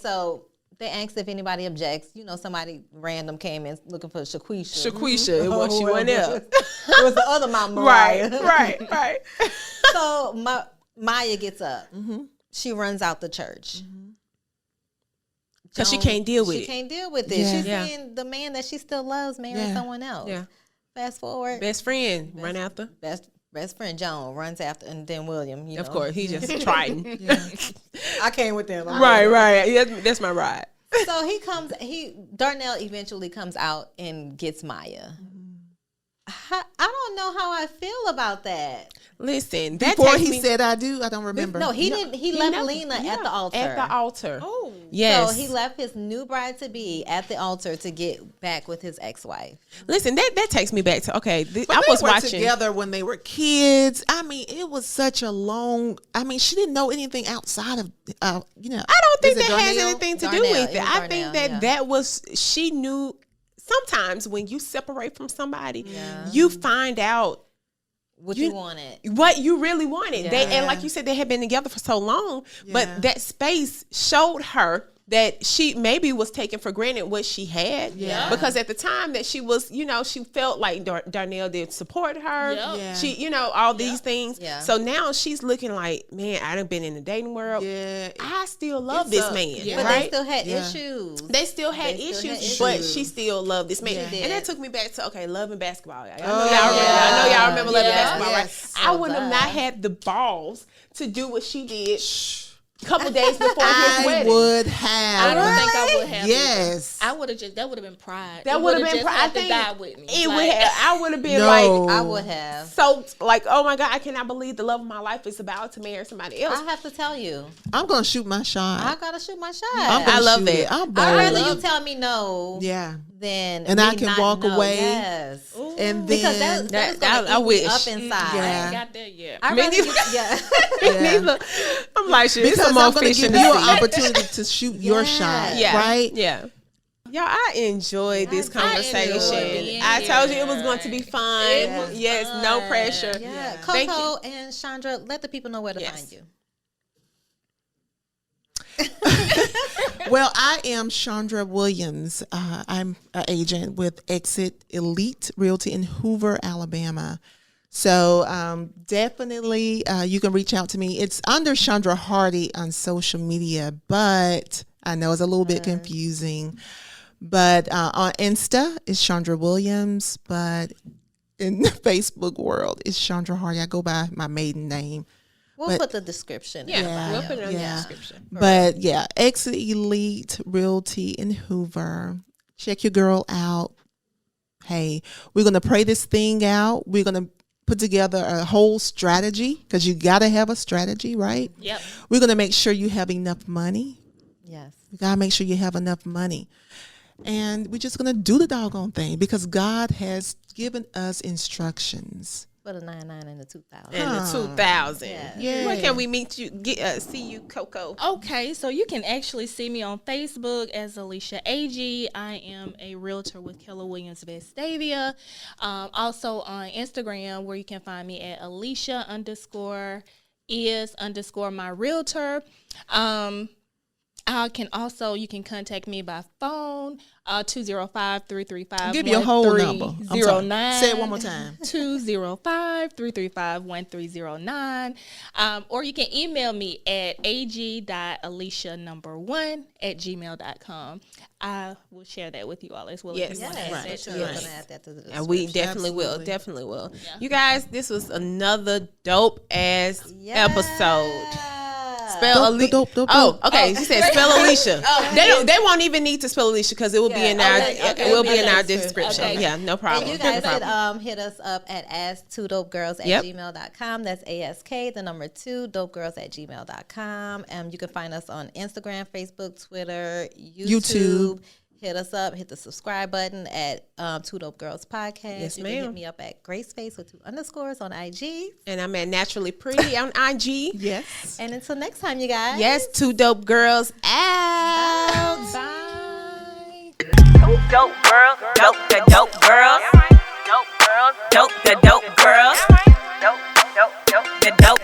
So they asked if anybody objects. You know, somebody random came in looking for Shaquisha. It was she went there. It was the other mama. Right. So Maya gets up. She runs out the church. Because she can't deal with it. She can't deal with it. She's seeing the man that she still loves marrying someone else. Yeah. Fast forward. Best friend run after. Best friend Joan runs after, and then William. You know. Of course, he just Triton. I came with them. Right. Yeah, that's my ride. So Darnell eventually comes out and gets Maya. I don't know how I feel about that. Listen, that before takes he me, said I do, I don't remember. No, he didn't. He left Lena at the altar. At the altar. Oh. Yes. So he left his new bride to be at the altar to get back with his ex-wife. Listen, that takes me back to But I was were watching together when they were kids. I mean, it was such a long. I mean, she didn't know anything outside of I don't think that has Darnell? anything to do Darnell, with it it. was I think Darnell, that was she knew. Sometimes when you separate from somebody, you find out What you wanted. what you really wanted. Yeah. And like you said, they had been together for so long, but that space showed her that she maybe was taking for granted what she had. Yeah. Because at the time that she was, she felt like Darnell did support her. Yep. Yeah. She, all these things. Yeah. So now she's looking like, man, I done been in the dating world. Yeah. I still love this man. Yeah. But Right? they still had Yeah. issues. They still had issues, but she still loved this man. She And did. that took me back to Love and Basketball. I yeah. know y'all remember Love and Yeah. Basketball, right? Yes. I would have not had the balls to do what she did a couple days before his I wedding. would have. I don't think I would have. Yes. I would have that would have been pride. That It would have would've been just pride. I had to think die with me. it Like, would have. I would have been No. like I would have. soaked, like, oh my God, I cannot believe the love of my life is about to marry somebody else. I have to tell you, I'm gonna shoot my shot. I gotta shoot my shot. I'm gonna I love shoot that. it. I'm I'd bold. rather you tell me no Yeah. than And me I can not walk know. away. Yes. And Because then that's that- gonna I eat me wish. up inside. I Yeah. ain't got there yet. I'd Me rather neither. you, yeah. Neither. I'm like, shit, it's because some more I'm gonna fish give in you the an sea. opportunity to shoot your Yeah. shot. Yeah. Right? Yeah. Y'all, I enjoyed this I enjoyed conversation. being I told you it here. was going to be fun. It was Yes, no fun. pressure. Yeah. Thank Coco and Shaundra, let the people know where to Yes. find you. Well, I am Shaundra Williams. I'm an agent with Exit Elite Realty in Hoover, Alabama. So definitely you can reach out to me. It's under Shaundra Hardy on social media, but I know it's a little bit confusing. But on Insta, it's Shaundra Williams, but in the Facebook world, it's Shaundra Hardy. I go by my maiden name. We'll But- put the description. in the Yeah, bio. we'll put it on the Yeah. description. But yeah, Exit Elite Realty in Hoover. Check your girl out. Hey, we're going to pray this thing out. We're going to put together a whole strategy because you got to have a strategy, right? Yep. We're going to make sure you have enough money. Yes. You got to make sure you have enough money. And we're just going to do the doggone thing because God has given us instructions. Put a 99 in the 2000. In the 2000. Yeah. Where can we meet you? See you, Coco? Okay, so you can actually see me on Facebook as Alicia Agee. I am a realtor with Keller Williams Vestavia. Also on Instagram, where you can find me at Alicia_is_my realtor. You can contact me by phone, 205-335-1309. Give your whole number. I'm sorry. Say it one more time. 205-335-1309. Or you can email me at ag.alicia1@gmail.com. I will share that with you all as well. Yes. If you want to Yes, add for that sure. to We're it. going to add that to the description. And we definitely will. Absolutely. Definitely will. You guys, this was another dope ass episode. Spell Dope, dope, dope, Oh, dope. okay. She said spell Alicia. They won't even need to spell Alicia because it will be in our it will be in our description. Okay. Yeah, no problem. And you guys No could problem. hit us up at ask2dopegirls Yep. @gmail.com. That's ASK, the number 2, dopegirls@gmail.com. You can find us on Instagram, Facebook, Twitter, YouTube. Hit us up. Hit the subscribe button at 2 Dope Girls Podcast. Yes, you can ma'am. hit me up at Graceface with 2 underscores on IG. And I'm at Naturally Pretty on IG. Yes. And until next time, you guys. Yes, 2 dope girls out. Bye. Dope girls, dope the dope girls, dope girls, dope the dope girls, dope the dope